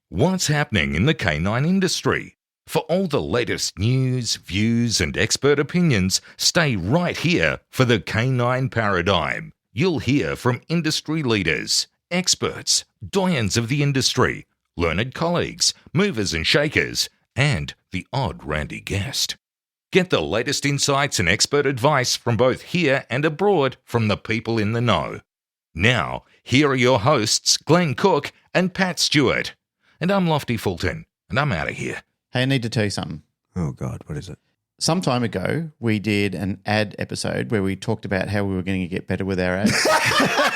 What's happening in the canine industry? For all the latest news, views, and expert opinions, stay right here for the Canine Paradigm. You'll hear from industry leaders, experts, doyens of the industry, learned colleagues, movers and shakers, and the odd randy guest. Get the latest insights and expert advice from both here and abroad from the people in the know. Now, here are your hosts, Glenn Cook and Pat Stewart. And I'm Lofty Fulton, and I'm out of here. Hey, I need to tell you something. Oh, God, what is it? Some time ago, we did an ad episode where we talked about how we were going to get better with our ads. I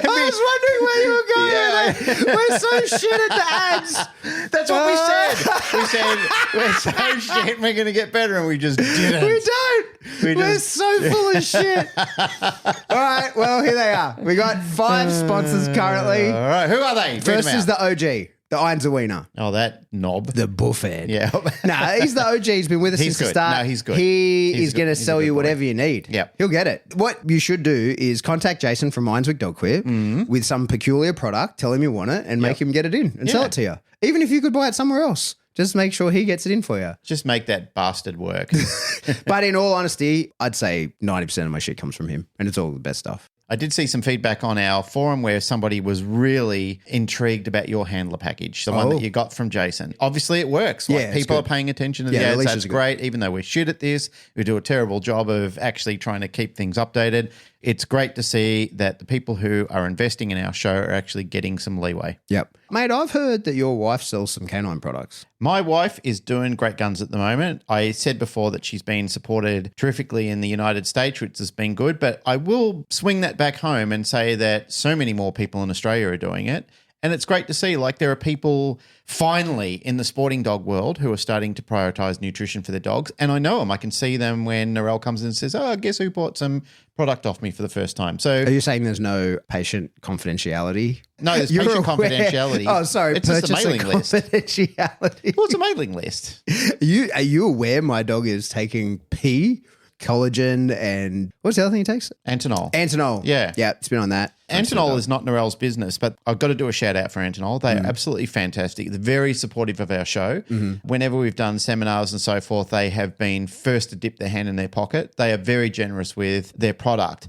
was wondering where you were going. Yeah. We're so shit at the ads. That's what we said. We said, we're so shit, we're going to get better, and we just didn't. We don't. We're so full of shit. All right, well, here they are. We got 5 sponsors currently. All right, who are they? Read First them is out. the OG, the Einzelwiener. Oh, that knob. The bullfed. Yeah. No, he's the OG. He's been with us He's since the good. start. No, he's good. He He's is good. going to He's a sell good you boy. whatever you need. Yep. He'll get it. What you should do is contact Jason from Ineswick Dog Queer with some peculiar product, tell him you want it, and make him get it in and sell Yeah. it to you. Even if you could buy it somewhere else, just make sure he gets it in for you. Just make that bastard work. But in all honesty, I'd say 90% of my shit comes from him, and it's all the best stuff. I did see some feedback on our forum where somebody was really intrigued about your handler package, the one that you got from Jason. Obviously, it works. Like, Yeah, it's people good. are paying attention to the Yeah, the ads. leashes That's are good. great. Even though we're shit at this, we do a terrible job of actually trying to keep things updated. It's great to see that the people who are investing in our show are actually getting some leeway. Yep. Mate, I've heard that your wife sells some canine products. My wife is doing great guns at the moment. I said before that she's been supported terrifically in the United States, which has been good, but I will swing that back home and say that so many more people in Australia are doing it. And it's great to see, like, there are people finally in the sporting dog world who are starting to prioritize nutrition for their dogs. And I know them. I can see them when Narelle comes in and says, oh, guess who bought some product off me for the first time. So Are you saying there's no patient confidentiality? no, there's You're patient aware- confidentiality. Oh, sorry. It's just a purchaser mailing list. confidentiality. Well, it's a mailing list. Are you aware my dog is taking pee, collagen, and what's the other thing he takes? Antinol. Antinol. Yeah. Yeah, it's been on that. Antinol is not Narelle's business, but I've got to do a shout out for Antinol. They are absolutely fantastic. They're very supportive of our show. Whenever we've done seminars and so forth, they have been first to dip their hand in their pocket. They are very generous with their product.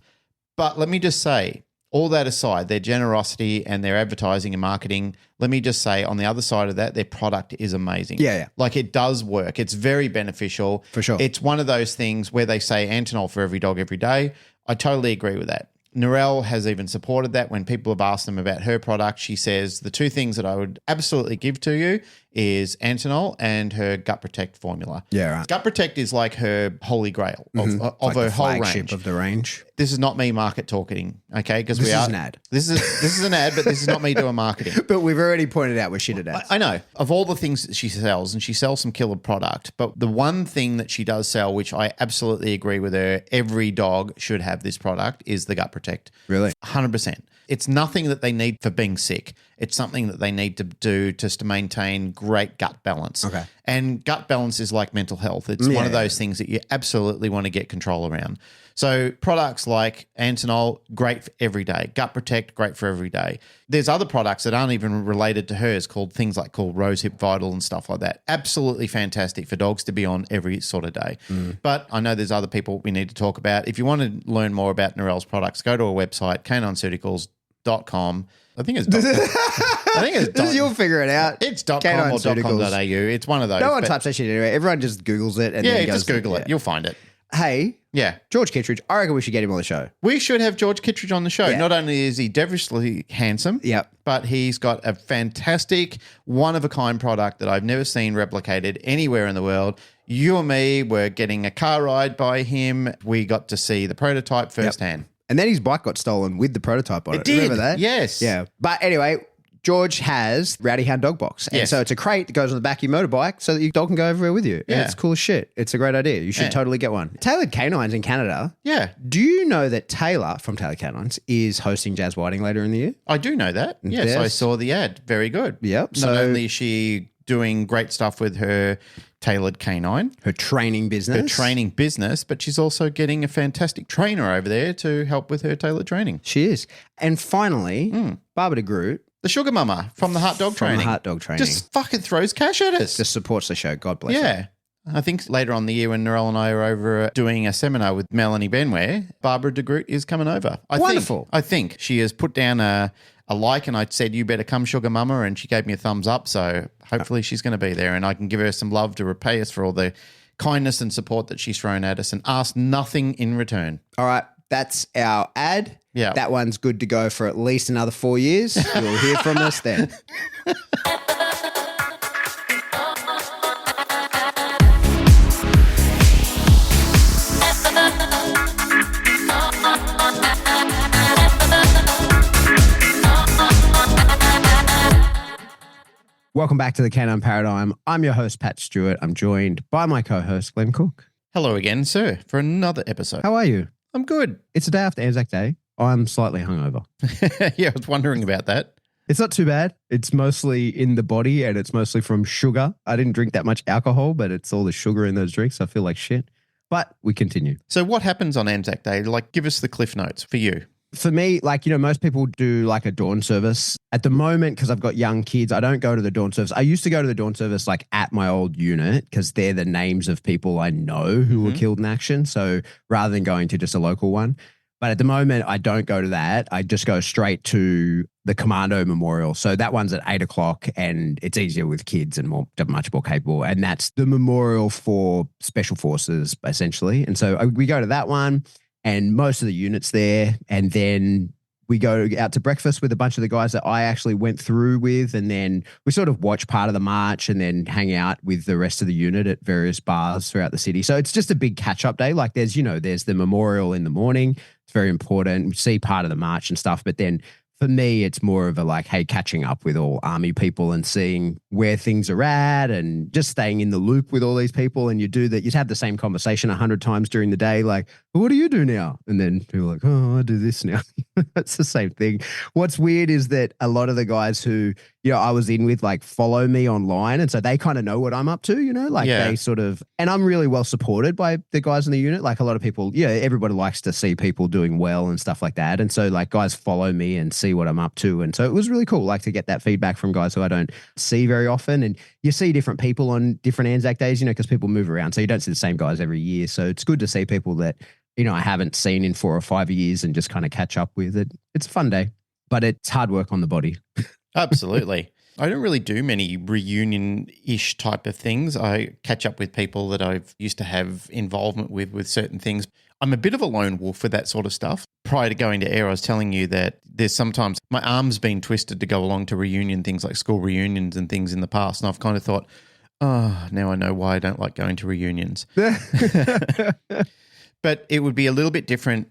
But let me just say, all that aside, their generosity and their advertising and marketing, let me just say on the other side of that, their product is amazing. Yeah. Like, it does work. It's very beneficial. For sure. It's one of those things where they say Antinol for every dog every day. I totally agree with that. Narelle has even supported that. When people have asked them about her product, she says the 2 things that I would absolutely give to you is Antinol and her Gut Protect formula. Yeah, right. Gut Protect is like her holy grail of Like her the whole flagship range. of the range. This is not me market talking, okay? Because This is an ad. This is an ad, but this is not me doing marketing. But we've already pointed out we're shit at ads. I know. Of all the things that she sells, and she sells some killer product, but the one thing that she does sell, which I absolutely agree with her, every dog should have this product, is the Gut Protect. Really? 100%. It's nothing that they need for being sick. It's something that they need to do just to maintain great gut balance. Okay. And gut balance is like mental health. It's one of those things that you absolutely want to get control around. So products like Antinol, great for every day. Gut Protect, great for every day. There's other products that aren't even related to hers called Rosehip Vital and stuff like that. Absolutely fantastic for dogs to be on every sort of day. But I know there's other people we need to talk about. If you want to learn more about Narelle's products, go to our website, canineceuticals.com. I think it's You'll figure it out. it's .com Canine or Ceuticals. .com.au. It's one of those. No one but- types that shit anyway. Everyone just Googles it and Yeah, then goes, just Google it. yeah. You'll find it. Hey, Yeah. George Kittredge, I reckon we should get him on the show. We should have George Kittredge on the show. Yeah. Not only is he devilishly handsome, Yep. but he's got a fantastic, one-of-a-kind product that I've never seen replicated anywhere in the world. You and me were getting a car ride by him. We got to see the prototype firsthand. And then his bike got stolen with the prototype on it. did, Remember that? yes. Yeah. But anyway, George has Rowdy Hound Dog Box. And Yes. so it's a crate that goes on the back of your motorbike so that your dog can go everywhere with you. And Yeah. it's cool as shit. It's a great idea. You should Yeah. totally get one. Tailored Canines in Canada. Yeah, Do you know that Taylor from Tailored Canines is hosting Jazz Whiting later in the year? I do know that. Yes, Yes. I saw the ad. Very good. Yep. Not So- only is she doing great stuff with her tailored canine, Her training business. her training business, but she's also getting a fantastic trainer over there to help with her tailored training. She is. And finally, Barbara de Groot The sugar mama from the Heart Dog From the Training. Heart Dog Training. Just fucking throws cash at us. Just supports the show. God bless her. Yeah. I think later on in the year when Narelle and I are over doing a seminar with Melanie Benware, Barbara de Groot is coming over. Wonderful. I think she has put down a like, and I said, you better come, sugar mama, and she gave me a thumbs up. So hopefully she's going to be there and I can give her some love to repay us for all the kindness and support that she's thrown at us and ask nothing in return. All right. That's our ad. Yeah. That one's good to go for at least another 4 years. You'll hear from us then. Welcome back to the Canine Paradigm. I'm your host, Pat Stewart. I'm joined by my co-host, Glenn Cook. Hello again, sir, for another episode. How are you? I'm good. It's the day after Anzac Day. I'm slightly hungover. Yeah, I was wondering about that. It's not too bad. It's mostly in the body and it's mostly from sugar. I didn't drink that much alcohol, but it's all the sugar in those drinks. I feel like shit. But we continue. So what happens on Anzac Day? Like, give us the cliff notes for you. For me, like, most people do like a dawn service. At the moment, because I've got young kids, I don't go to the dawn service. I used to go to the dawn service like at my old unit because they're the names of people I know who were killed in action. So rather than going to just a local one. But at the moment, I don't go to that. I just go straight to the Commando Memorial. So that one's at 8 o'clock and it's easier with kids and much more capable. And that's the memorial for special forces, essentially. And so we go to that one. And most of the units there, and then we go out to breakfast with a bunch of the guys that I actually went through with, and then we sort of watch part of the march and then hang out with the rest of the unit at various bars throughout the city. So it's just a big catch-up day. Like there's the memorial in the morning. It's very important. We see part of the march and stuff, but then for me, it's more of a like, hey, catching up with all army people and seeing where things are at and just staying in the loop with all these people. And you have the same conversation 100 times during the day. Like, well, what do you do now? And then people are like, oh, I do this now. It's the same thing. What's weird is that a lot of the guys who, I was in with like follow me online. And so they kind of know what I'm up to, they sort of, and I'm really well supported by the guys in the unit. Like a lot of people, everybody likes to see people doing well and stuff like that. And so like guys follow me and see what I'm up to. And so it was really cool, like to get that feedback from guys who I don't see very often. And you see different people on different Anzac days, because people move around. So you don't see the same guys every year. So it's good to see people that, I haven't seen in 4 or 5 years and just kind of catch up with it. It's a fun day, but it's hard work on the body. Absolutely. I don't really do many reunion-ish type of things. I catch up with people that I've used to have involvement with certain things. I'm a bit of a lone wolf with that sort of stuff. Prior to going to air, I was telling you that there's sometimes my arm's been twisted to go along to reunion things like school reunions and things in the past. And I've kind of thought, oh, now I know why I don't like going to reunions. But it would be a little bit different,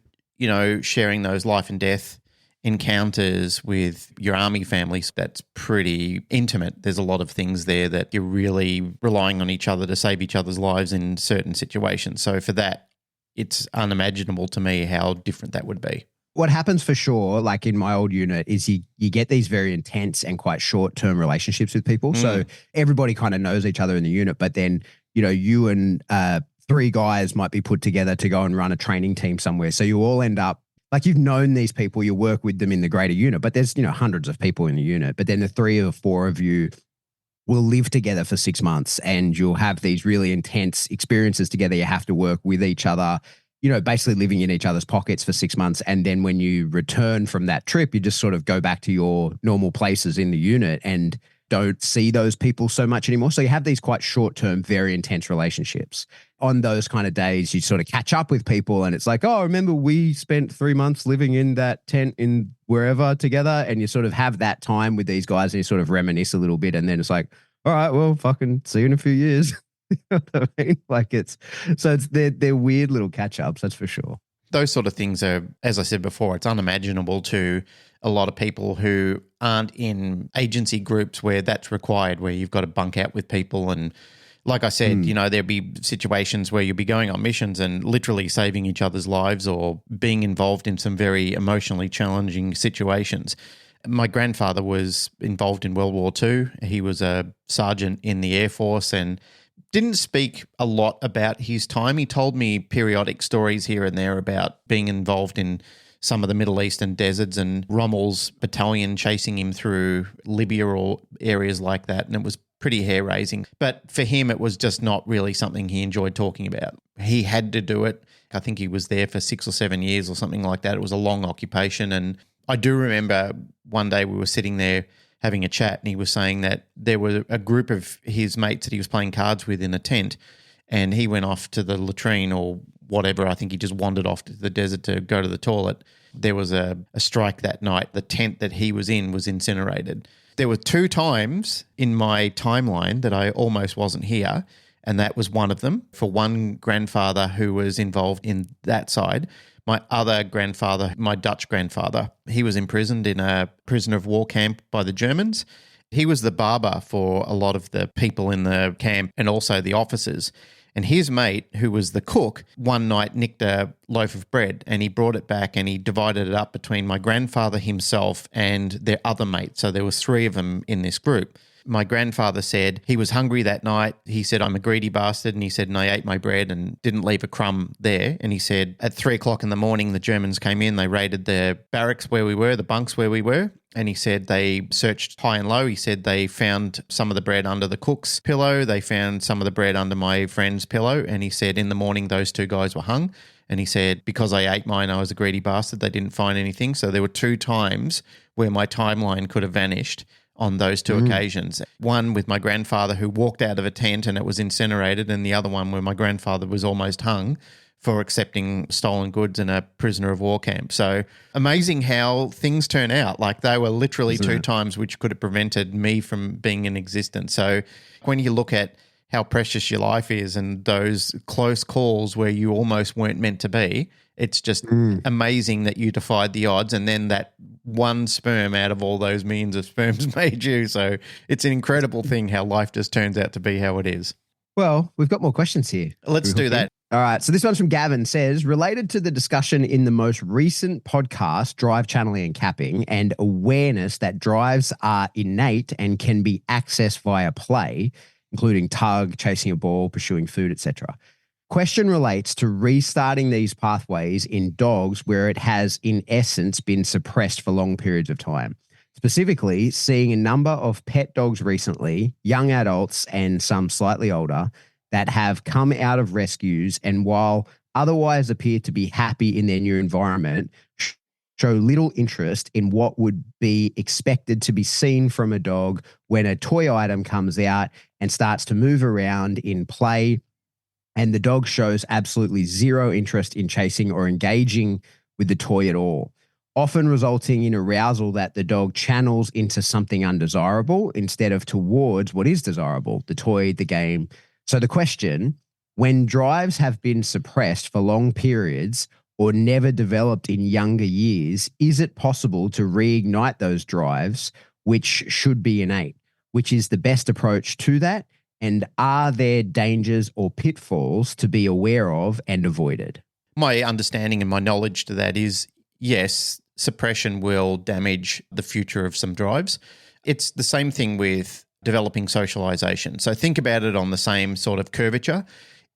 sharing those life and death encounters with your army families. That's pretty intimate. There's a lot of things there that you're really relying on each other to save each other's lives in certain situations. So for that, it's unimaginable to me how different that would be. What happens for sure, like in my old unit, is you get these very intense and quite short-term relationships with people. So everybody kind of knows each other in the unit, but then, you and 3 guys might be put together to go and run a training team somewhere. So you all end up, like you've known these people, you work with them in the greater unit, but there's, hundreds of people in the unit. But then the 3 or 4 of you will live together for 6 months and you'll have these really intense experiences together. You have to work with each other, basically living in each other's pockets for 6 months. And then when you return from that trip, you just sort of go back to your normal places in the unit and don't see those people so much anymore. So you have these quite short-term, very intense relationships. On those kind of days, you sort of catch up with people and it's like, oh, remember we spent 3 months living in that tent in wherever together, and you sort of have that time with these guys and you sort of reminisce a little bit, and then it's like, all right, well, fucking see you in a few years. You know what I mean? Like they're weird little catch-ups, that's for sure. Those sort of things are, as I said before, it's unimaginable to a lot of people who aren't in agency groups where that's required, where you've got to bunk out with people. And like I said, there'll be situations where you'll be going on missions and literally saving each other's lives or being involved in some very emotionally challenging situations. My grandfather was involved in World War II. He was a sergeant in the Air Force and didn't speak a lot about his time. He told me periodic stories here and there about being involved in some of the Middle Eastern deserts and Rommel's battalion chasing him through Libya or areas like that. And it was pretty hair-raising. But for him, it was just not really something he enjoyed talking about. He had to do it. I think he was there for 6 or 7 years or something like that. It was a long occupation. And I do remember one day we were sitting there having a chat, and he was saying that there were a group of his mates that he was playing cards with in a tent, and he went off to the latrine or whatever. I think he just wandered off to the desert to go to the toilet. There was a strike that night. The tent that he was in was incinerated. There were 2 times in my timeline that I almost wasn't here, and that was one of them. For one grandfather who was involved in that side, my other grandfather, my Dutch grandfather, he was imprisoned in a prisoner of war camp by the Germans. He was the barber for a lot of the people in the camp and also the officers. And his mate, who was the cook, one night nicked a loaf of bread, and he brought it back and he divided it up between my grandfather, himself, and their other mate. So there was 3 of them in this group. My grandfather said he was hungry that night. He said, I'm a greedy bastard. And he said, and I ate my bread and didn't leave a crumb there. And he said at 3 o'clock in the morning, the Germans came in. They raided the barracks where we were, the bunks where we were. And he said they searched high and low. He said they found some of the bread under the cook's pillow. They found some of the bread under my friend's pillow. And he said in the morning, those 2 guys were hung. And he said, because I ate mine, I was a greedy bastard. They didn't find anything. So there were 2 times where my timeline could have vanished on those 2 occasions. One with my grandfather who walked out of a tent and it was incinerated, and the other one where my grandfather was almost hung for accepting stolen goods in a prisoner of war camp. So amazing how things turn out. Like they were literally 2 times which could have prevented me from being in existence. So when you look at how precious your life is and those close calls where you almost weren't meant to be, it's just amazing that you defied the odds, and then that one sperm out of all those millions of sperms made you. So it's an incredible thing how life just turns out to be how it is. Well, we've got more questions here. Let's do that. All right. So this one's from Gavin. Says, related to the discussion in the most recent podcast, drive channeling and capping, and awareness that drives are innate and can be accessed via play, including tug, chasing a ball, pursuing food, etc. Question relates to restarting these pathways in dogs where it has, in essence, been suppressed for long periods of time. Specifically, seeing a number of pet dogs recently, young adults and some slightly older, that have come out of rescues and while otherwise appear to be happy in their new environment, show little interest in what would be expected to be seen from a dog when a toy item comes out and starts to move around in play, and the dog shows absolutely zero interest in chasing or engaging with the toy at all, often resulting in arousal that the dog channels into something undesirable instead of towards what is desirable, the toy, the game. So the question, when drives have been suppressed for long periods or never developed in younger years, is it possible to reignite those drives, which should be innate? Which is the best approach to that? And are there dangers or pitfalls to be aware of and avoided? My understanding and my knowledge to that is, yes, suppression will damage the future of some drives. It's the same thing with developing socialization. So think about it on the same sort of curvature.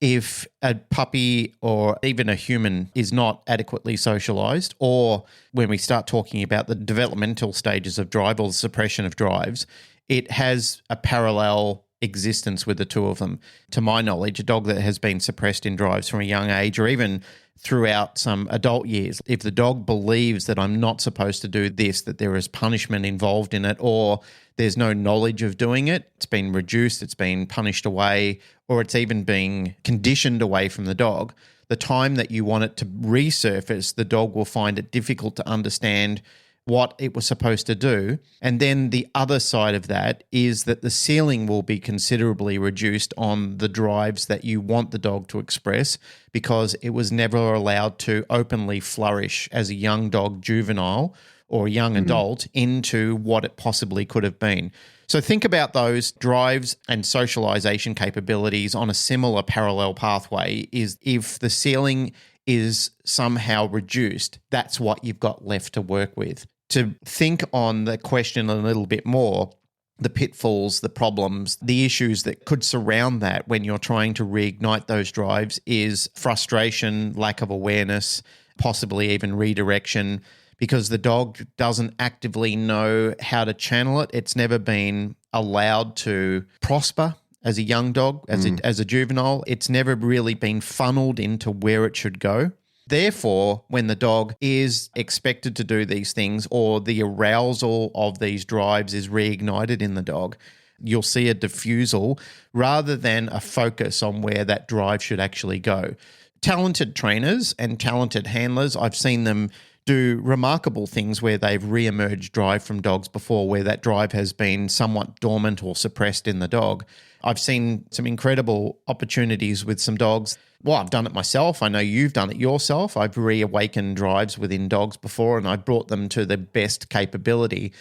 If a puppy or even a human is not adequately socialized, or when we start talking about the developmental stages of drive or the suppression of drives, it has a parallel existence with the 2 of them. To my knowledge, a dog that has been suppressed in drives from a young age or even throughout some adult years, if the dog believes that I'm not supposed to do this, that there is punishment involved in it, or there's no knowledge of doing it, it's been reduced, it's been punished away, or it's even being conditioned away from the dog, the time that you want it to resurface, the dog will find it difficult to understand what it was supposed to do. And then the other side of that is that the ceiling will be considerably reduced on the drives that you want the dog to express because it was never allowed to openly flourish as a young dog, juvenile or young adult into what it possibly could have been. So think about those drives and socialization capabilities on a similar parallel pathway. Is if the ceiling is somehow reduced, that's what you've got left to work with. To think on the question a little bit more, the pitfalls, the problems, the issues that could surround that when you're trying to reignite those drives is frustration, lack of awareness, possibly even redirection, because the dog doesn't actively know how to channel it. It's never been allowed to prosper as a young dog, as a juvenile. It's never really been funneled into where it should go. Therefore, when the dog is expected to do these things, or the arousal of these drives is reignited in the dog, you'll see a diffusal rather than a focus on where that drive should actually go. Talented trainers and talented handlers, I've seen them do remarkable things where they've re-emerged drive from dogs before, where that drive has been somewhat dormant or suppressed in the dog. I've seen some incredible opportunities with some dogs. Well, I've done it myself. I know you've done it yourself. I've reawakened drives within dogs before, and I brought them to the best capability.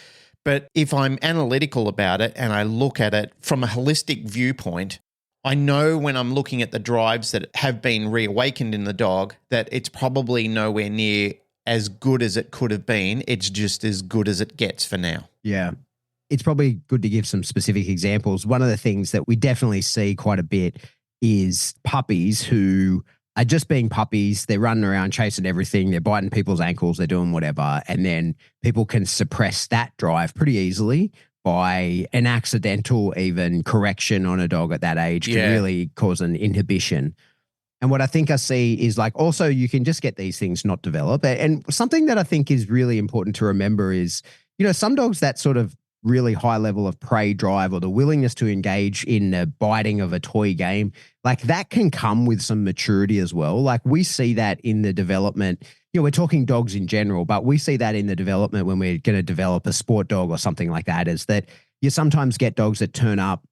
But if I'm analytical about it and I look at it from a holistic viewpoint, I know when I'm looking at the drives that have been reawakened in the dog that it's probably nowhere near as good as it could have been. It's just as good as it gets for now. Yeah. It's probably good to give some specific examples. One of the things that we definitely see quite a bit is puppies who are just being puppies. They're running around chasing everything. They're biting people's ankles. They're doing whatever. And then people can suppress that drive pretty easily by an accidental even correction on a dog at that age can really cause an inhibition. And what I think I see is like also you can just get these things not develop. And something that I think is really important to remember is, some dogs that sort of really high level of prey drive or the willingness to engage in the biting of a toy game, like that can come with some maturity as well. Like we see that in the development, we're talking dogs in general, but we see that in the development when we're going to develop a sport dog or something like that, is that you sometimes get dogs that turn up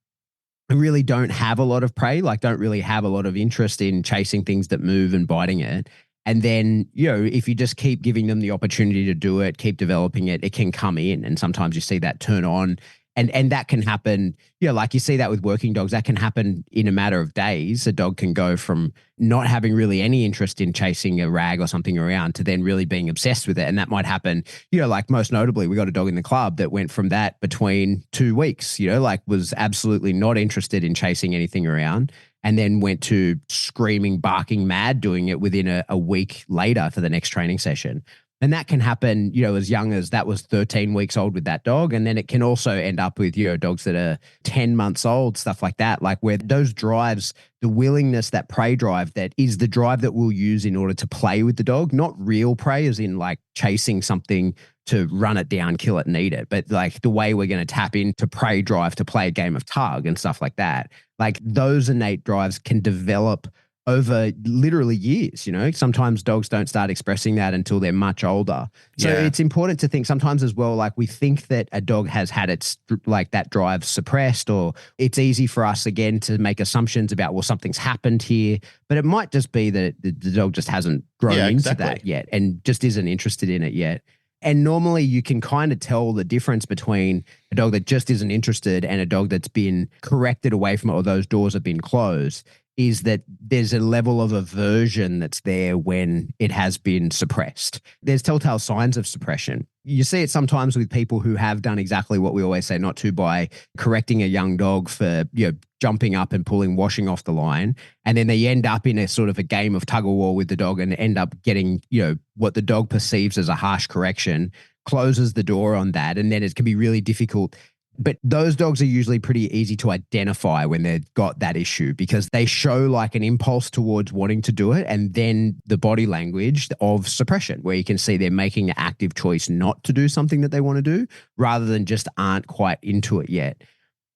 and really don't have a lot of prey, like don't really have a lot of interest in chasing things that move and biting it. And then, if you just keep giving them the opportunity to do it, keep developing it, it can come in. And sometimes you see that turn on. And that can happen, like you see that with working dogs, that can happen in a matter of days. A dog can go from not having really any interest in chasing a rag or something around to then really being obsessed with it. And that might happen, like most notably, we got a dog in the club that went from that between 2 weeks, like was absolutely not interested in chasing anything around, and then went to screaming, barking mad, doing it within a week later for the next training session. And that can happen, as young as that was 13 weeks old with that dog. And then it can also end up with, dogs that are 10 months old, stuff like that, like where those drives, the willingness, that prey drive, that is the drive that we'll use in order to play with the dog, not real prey as in like chasing something to run it down, kill it and eat it, but like the way we're going to tap into prey drive to play a game of tug and stuff like that. Like those innate drives can develop over literally years. Sometimes dogs don't start expressing that until they're much older. So it's important to think sometimes as well, like we think that a dog has had its like that drive suppressed, or it's easy for us again to make assumptions about, well, something's happened here, but it might just be that the dog just hasn't grown into that yet and just isn't interested in it yet. And normally you can kind of tell the difference between a dog that just isn't interested and a dog that's been corrected away from it, or those doors have been closed, is that there's a level of aversion that's there when it has been suppressed. There's telltale signs of suppression. You see it sometimes with people who have done exactly what we always say not to, by correcting a young dog for, jumping up and pulling washing off the line. And then they end up in a sort of a game of tug of war with the dog and end up getting, what the dog perceives as a harsh correction, closes the door on that. And then it can be really difficult. But those dogs are usually pretty easy to identify when they've got that issue, because they show like an impulse towards wanting to do it, and then the body language of suppression, where you can see they're making an active choice not to do something that they want to do, rather than just aren't quite into it yet.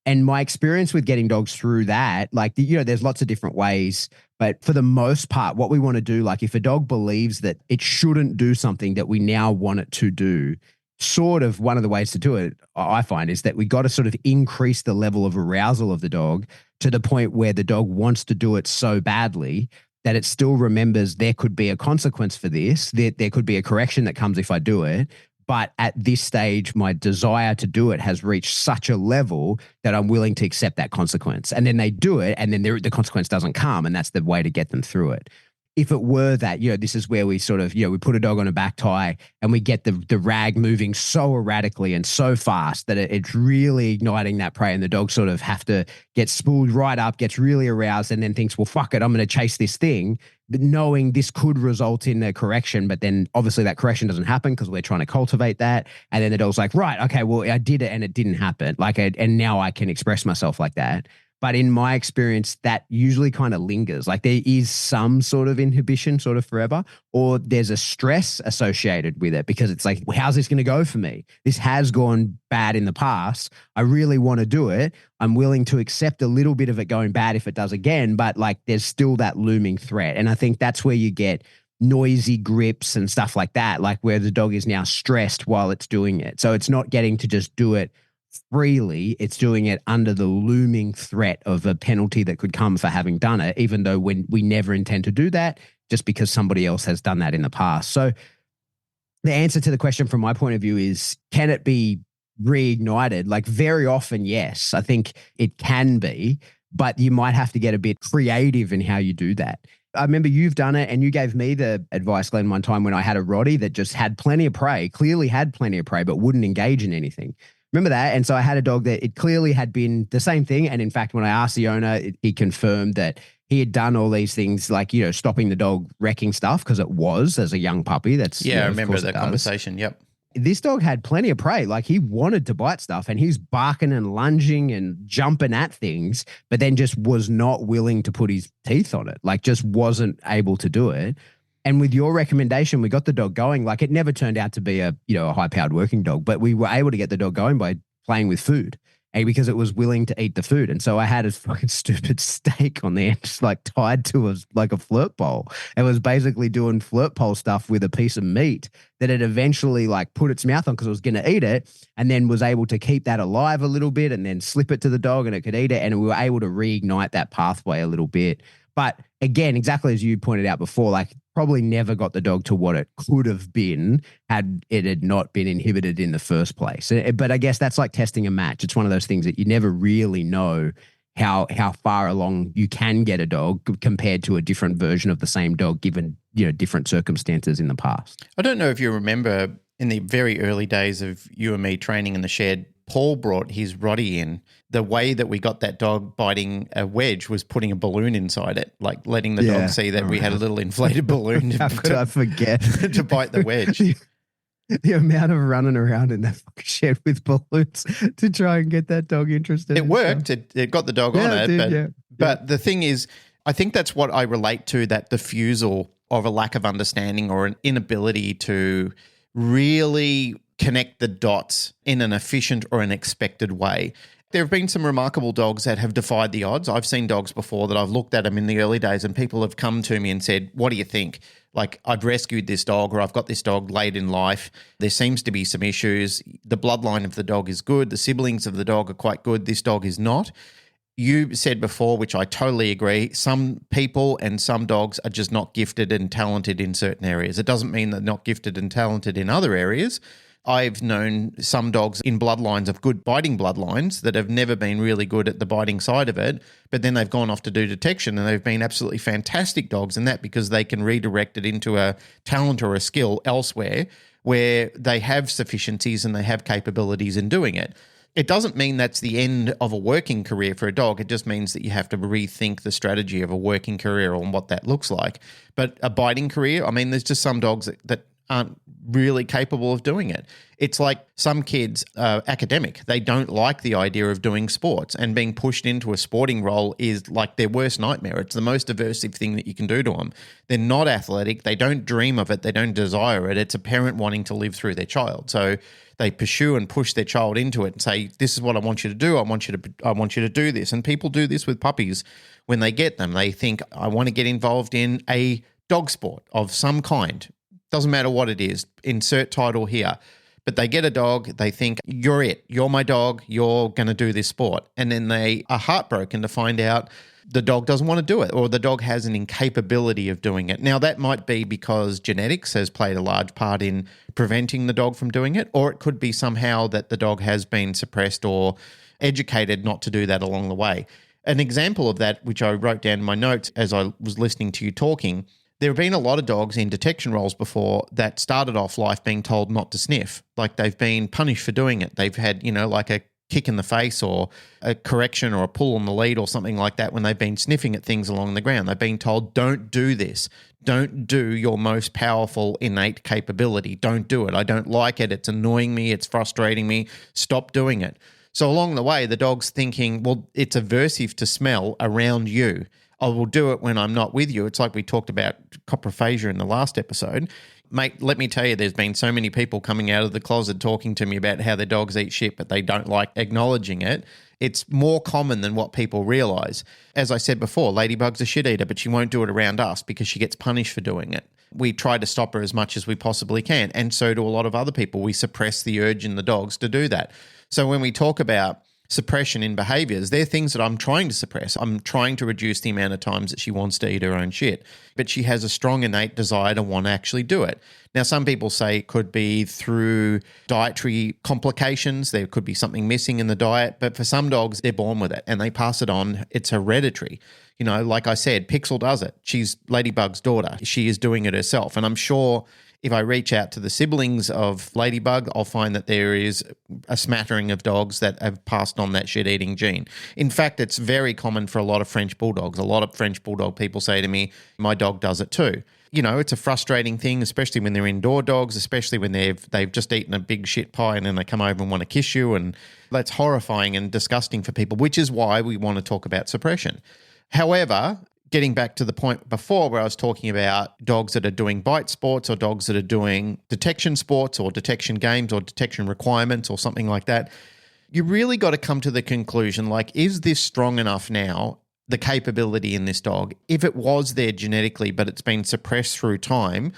And my experience with getting dogs through that, like, there's lots of different ways, but for the most part, what we want to do, like if a dog believes that it shouldn't do something that we now want it to do, sort of one of the ways to do it, I find, is that we got to sort of increase the level of arousal of the dog to the point where the dog wants to do it so badly that it still remembers there could be a consequence for this, that there could be a correction that comes if I do it. But at this stage, my desire to do it has reached such a level that I'm willing to accept that consequence. And then they do it, and then the consequence doesn't come, and that's the way to get them through it. If it were that, this is where we sort of, we put a dog on a back tie and we get the rag moving so erratically and so fast that it's really igniting that prey, and the dog sort of have to get spooled right up, gets really aroused, and then thinks, well, fuck it, I'm going to chase this thing. but knowing this could result in a correction, but then obviously that correction doesn't happen because we're trying to cultivate that. And then the dog's like, right, okay, well, I did it and it didn't happen. And now I can express myself like that. But in my experience, that usually kind of lingers. Like there is some sort of inhibition sort of forever, or there's a stress associated with it because it's like, well, how's this going to go for me? This has gone bad in the past. I really want to do it. I'm willing to accept a little bit of it going bad if it does again, but like there's still that looming threat. And I think that's where you get noisy grips and stuff like that, like where the dog is now stressed while it's doing it. So it's not getting to just do it freely, it's doing it under the looming threat of a penalty that could come for having done it, even though when we never intend to do that, just because somebody else has done that in the past. So the answer to the question from my point of view is, can it be reignited? Like very often, yes, I think it can be, but you might have to get a bit creative in how you do that. I remember you've done it and you gave me the advice, Glenn, one time when I had a Roddy that just had plenty of prey, clearly had plenty of prey, but wouldn't engage in anything. Remember that? And so I had a dog that it clearly had been the same thing. And in fact, when I asked the owner, he confirmed that he had done all these things like, stopping the dog wrecking stuff because it was as a young puppy. That's I remember that conversation. Yep. This dog had plenty of prey. Like he wanted to bite stuff and he's barking and lunging and jumping at things, but then just was not willing to put his teeth on it. Like just wasn't able to do it. And with your recommendation, we got the dog going. Like it never turned out to be a high-powered working dog, but we were able to get the dog going by playing with food, and because it was willing to eat the food. And so I had a fucking stupid steak on the end, just like tied to a flirt pole. It was basically doing flirt pole stuff with a piece of meat that it eventually like put its mouth on because it was going to eat it, and then was able to keep that alive a little bit and then slip it to the dog and it could eat it. And we were able to reignite that pathway a little bit. But again, exactly as you pointed out before, like probably never got the dog to what it could have been had it had not been inhibited in the first place. But I guess that's like testing a match. It's one of those things that you never really know how far along you can get a dog compared to a different version of the same dog given, different circumstances in the past. I don't know if you remember in the very early days of you and me training in the shed, Paul brought his Roddy in. The way that we got that dog biting a wedge was putting a balloon inside it, like letting the dog see that we had a little inflated balloon How could I forget? to bite the wedge. The amount of running around in that fucking shed with balloons to try and get that dog interested. It worked. It got the dog on it. But the thing is, I think that's what I relate to, that diffusal of a lack of understanding or an inability to really connect the dots in an efficient or an expected way. There have been some remarkable dogs that have defied the odds. I've seen dogs before that I've looked at them in the early days and people have come to me and said, what do you think? Like, I've rescued this dog or I've got this dog late in life. There seems to be some issues. The bloodline of the dog is good. The siblings of the dog are quite good. This dog is not. You said before, which I totally agree, some people and some dogs are just not gifted and talented in certain areas. It doesn't mean they're not gifted and talented in other areas. I've known some dogs in bloodlines of good biting bloodlines that have never been really good at the biting side of it, but then they've gone off to do detection and they've been absolutely fantastic dogs in that because they can redirect it into a talent or a skill elsewhere where they have sufficiencies and they have capabilities in doing it. It doesn't mean that's the end of a working career for a dog. It just means that you have to rethink the strategy of a working career and what that looks like. But a biting career, I mean, there's just some dogs that aren't really capable of doing it. It's like some kids are academic. They don't like the idea of doing sports, and being pushed into a sporting role is like their worst nightmare. It's the most aversive thing that you can do to them. They're not athletic. They don't dream of it. They don't desire it. It's a parent wanting to live through their child. So they pursue and push their child into it and say, this is what I want you to do. I want you to do this. And people do this with puppies when they get them. They think, I want to get involved in a dog sport of some kind. Doesn't matter what it is, insert title here. But they get a dog, they think, you're it, you're my dog, you're going to do this sport. And then they are heartbroken to find out the dog doesn't want to do it, or the dog has an incapability of doing it. Now, that might be because genetics has played a large part in preventing the dog from doing it, or it could be somehow that the dog has been suppressed or educated not to do that along the way. An example of that, which I wrote down in my notes as I was listening to you talking, there have been a lot of dogs in detection roles before that started off life being told not to sniff. Like they've been punished for doing it. They've had, like a kick in the face or a correction or a pull on the lead or something like that when they've been sniffing at things along the ground. They've been told, don't do this. Don't do your most powerful innate capability. Don't do it. I don't like it. It's annoying me. It's frustrating me. Stop doing it. So along the way, the dog's thinking, well, it's aversive to smell around you. I will do it when I'm not with you. It's like we talked about coprophagia in the last episode. Mate, let me tell you, there's been so many people coming out of the closet talking to me about how their dogs eat shit, but they don't like acknowledging it. It's more common than what people realize. As I said before, Ladybug's a shit eater, but she won't do it around us because she gets punished for doing it. We try to stop her as much as we possibly can, and so do a lot of other people. We suppress the urge in the dogs to do that. So when we talk about suppression in behaviours, they're things that I'm trying to suppress. I'm trying to reduce the amount of times that she wants to eat her own shit, but she has a strong innate desire to want to actually do it. Now, some people say it could be through dietary complications. There could be something missing in the diet, but for some dogs, they're born with it and they pass it on. It's hereditary. You know, like I said, Pixel does it. She's Ladybug's daughter. She is doing it herself. And I'm sure if I reach out to the siblings of Ladybug, I'll find that there is a smattering of dogs that have passed on that shit-eating gene. In fact, it's very common for a lot of French Bulldogs. A lot of French Bulldog people say to me, my dog does it too. You know, it's a frustrating thing, especially when they're indoor dogs, especially when they've just eaten a big shit pie and then they come over and want to kiss you. And that's horrifying and disgusting for people, which is why we want to talk about suppression. However, getting back to the point before where I was talking about dogs that are doing bite sports or dogs that are doing detection sports or detection games or detection requirements or something like that, you really got to come to the conclusion, like, is this strong enough now, the capability in this dog? If it was there genetically but it's been suppressed through time,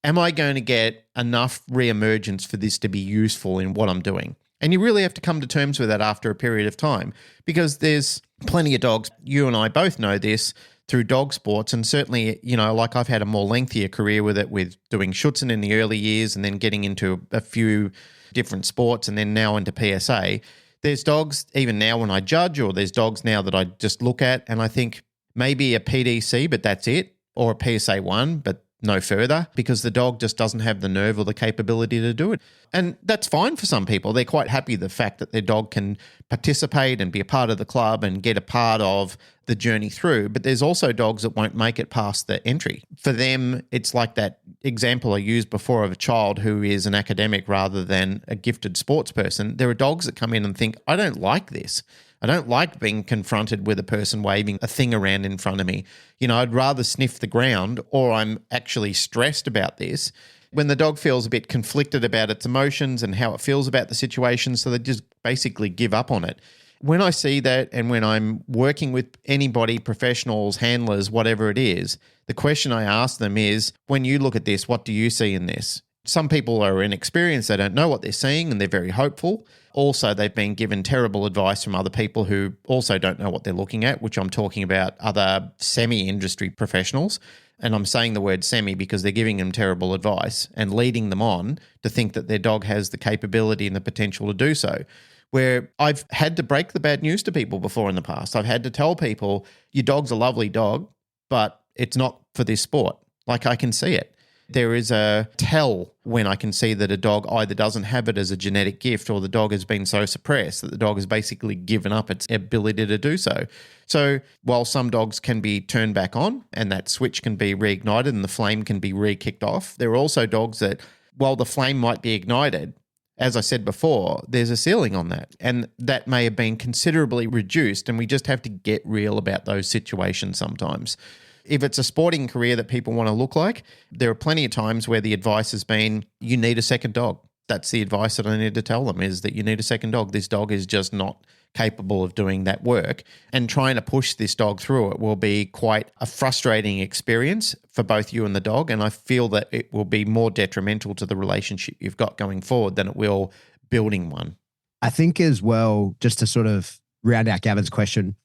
am I going to get enough reemergence for this to be useful in what I'm doing? And you really have to come to terms with that after a period of time, because there's plenty of dogs, you and I both know this, through dog sports, and certainly, you know, like I've had a more lengthier career with it, with doing Schutzen in the early years and then getting into a few different sports and then now into PSA. There's dogs even now when I judge, or there's dogs now that I just look at and I think maybe a PDC, but that's it, or a PSA 1, but no further, because the dog just doesn't have the nerve or the capability to do it. And that's fine for some people. They're quite happy the fact that their dog can participate and be a part of the club and get a part of the journey through. But there's also dogs that won't make it past the entry. For them, it's like that example I used before of a child who is an academic rather than a gifted sports person. There are dogs that come in and think, I don't like this. I don't like being confronted with a person waving a thing around in front of me. You know, I'd rather sniff the ground, or I'm actually stressed about this. When the dog feels a bit conflicted about its emotions and how it feels about the situation, so they just basically give up on it. When I see that, and when I'm working with anybody, professionals, handlers, whatever it is, the question I ask them is, when you look at this, what do you see in this? Some people are inexperienced, they don't know what they're seeing, and they're very hopeful. Also, they've been given terrible advice from other people who also don't know what they're looking at, which I'm talking about other semi-industry professionals. And I'm saying the word semi because they're giving them terrible advice and leading them on to think that their dog has the capability and the potential to do so. Where I've had to break the bad news to people before in the past. I've had to tell people, your dog's a lovely dog, but it's not for this sport. Like, I can see it. There is a tell when I can see that a dog either doesn't have it as a genetic gift, or the dog has been so suppressed that the dog has basically given up its ability to do so. So while some dogs can be turned back on and that switch can be reignited and the flame can be re-kicked off, there are also dogs that, while the flame might be ignited, as I said before, there's a ceiling on that, and that may have been considerably reduced, and we just have to get real about those situations sometimes. If it's a sporting career that people want to look like, there are plenty of times where the advice has been, you need a second dog. That's the advice that I need to tell them, is that you need a second dog. This dog is just not capable of doing that work. And trying to push this dog through it will be quite a frustrating experience for both you and the dog. And I feel that it will be more detrimental to the relationship you've got going forward than it will building one. I think as well, just to sort of round out Gavin's question,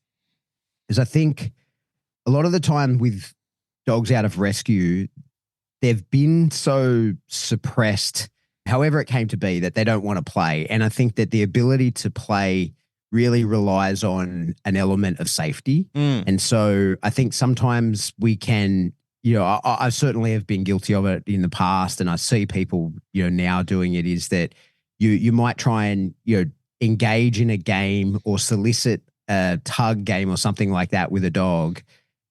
is I think a lot of the time with dogs out of rescue, they've been so suppressed, however it came to be, that they don't want to play. And I think that the ability to play really relies on an element of safety. And so I think sometimes we can, you know, I certainly have been guilty of it in the past, and I see people, you know, now doing it, is that you might try and, you know, engage in a game or solicit a tug game or something like that with a dog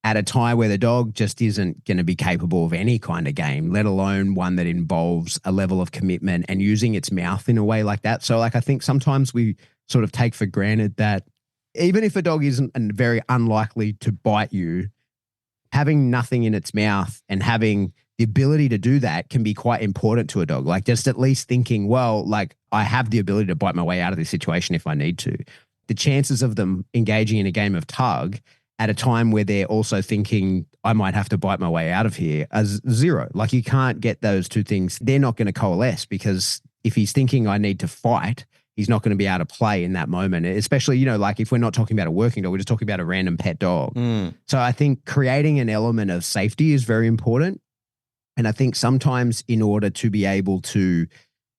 at a time where the dog just isn't going to be capable of any kind of game, let alone one that involves a level of commitment and using its mouth in a way like that. So like, I think sometimes we sort of take for granted that even if a dog isn't very unlikely to bite you, having nothing in its mouth and having the ability to do that can be quite important to a dog. Like just at least thinking, well, like I have the ability to bite my way out of this situation if I need to. The chances of them engaging in a game of tug at a time where they're also thinking, I might have to bite my way out of here, as zero. Like you can't get those two things. They're not going to coalesce, because if he's thinking I need to fight, he's not going to be able to play in that moment. Especially, like if we're not talking about a working dog, we're just talking about a random pet dog. So I think creating an element of safety is very important. And I think sometimes in order to be able to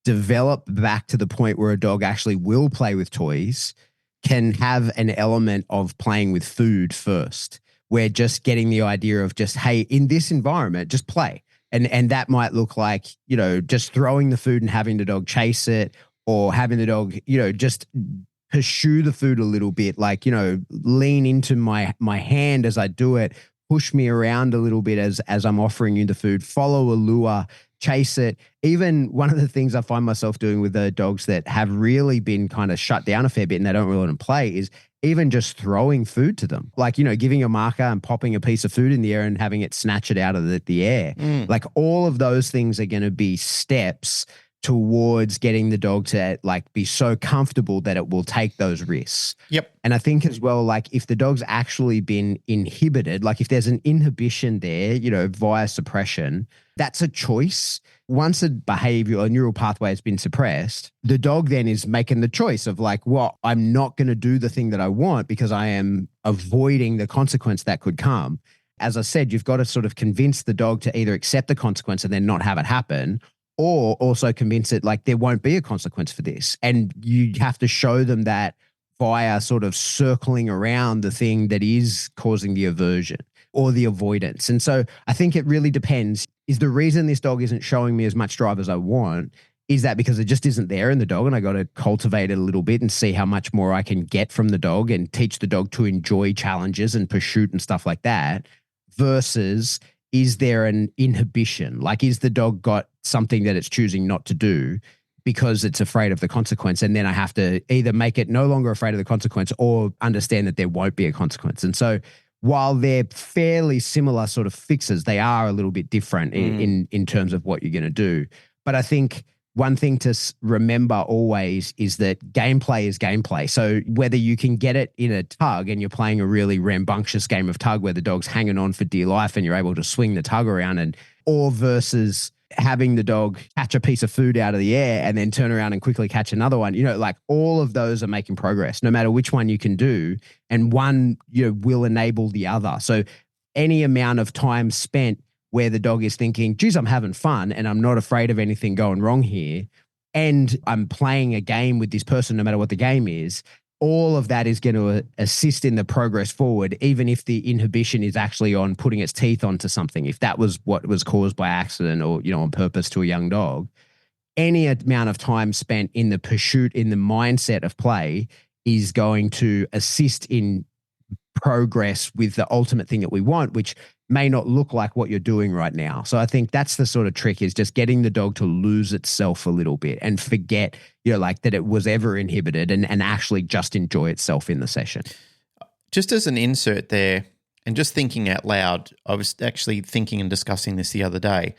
develop back to the point where a dog actually will play with toys, can have an element of playing with food first, where just getting the idea of just, hey, in this environment, just play. And that might look like, just throwing the food and having the dog chase it, or having the dog, just pursue the food a little bit, like, lean into my hand as I do it, push me around a little bit as I'm offering you the food, follow a lure, chase it. Even one of the things I find myself doing with the dogs that have really been kind of shut down a fair bit and they don't really want to play is even just throwing food to them. Like, giving a marker and popping a piece of food in the air and having it snatch it out of the air. Like all of those things are going to be steps towards getting the dog to like be so comfortable that it will take those risks. Yep. And I think as well, like if the dog's actually been inhibited, like if there's an inhibition there, via suppression, that's a choice. Once a behavior or neural pathway has been suppressed, the dog then is making the choice of like, well, I'm not going to do the thing that I want because I am avoiding the consequence that could come. As I said, you've got to sort of convince the dog to either accept the consequence and then not have it happen, or also convince it like there won't be a consequence for this. And you have to show them that via sort of circling around the thing that is causing the aversion or the avoidance. And so I think it really depends. Is the reason this dog isn't showing me as much drive as I want, is that because it just isn't there in the dog and I got to cultivate it a little bit and see how much more I can get from the dog and teach the dog to enjoy challenges and pursuit and stuff like that, versus is there an inhibition? Like, is the dog got something that it's choosing not to do because it's afraid of the consequence? And then I have to either make it no longer afraid of the consequence or understand that there won't be a consequence. And so while they're fairly similar sort of fixes, they are a little bit different in terms of what you're going to do. But I think one thing to remember always is that gameplay is gameplay. So whether you can get it in a tug and you're playing a really rambunctious game of tug where the dog's hanging on for dear life and you're able to swing the tug around, or versus having the dog catch a piece of food out of the air and then turn around and quickly catch another one, like all of those are making progress no matter which one you can do. And one, will enable the other. So any amount of time spent where the dog is thinking, geez, I'm having fun and I'm not afraid of anything going wrong here, and I'm playing a game with this person no matter what the game is, all of that is going to assist in the progress forward, even if the inhibition is actually on putting its teeth onto something. If that was what was caused by accident or, on purpose to a young dog, any amount of time spent in the pursuit, in the mindset of play, is going to assist in progress with the ultimate thing that we want, which may not look like what you're doing right now. So I think that's the sort of trick, is just getting the dog to lose itself a little bit and forget, like that it was ever inhibited, and actually just enjoy itself in the session. Just as an insert there, and just thinking out loud, I was actually thinking and discussing this the other day.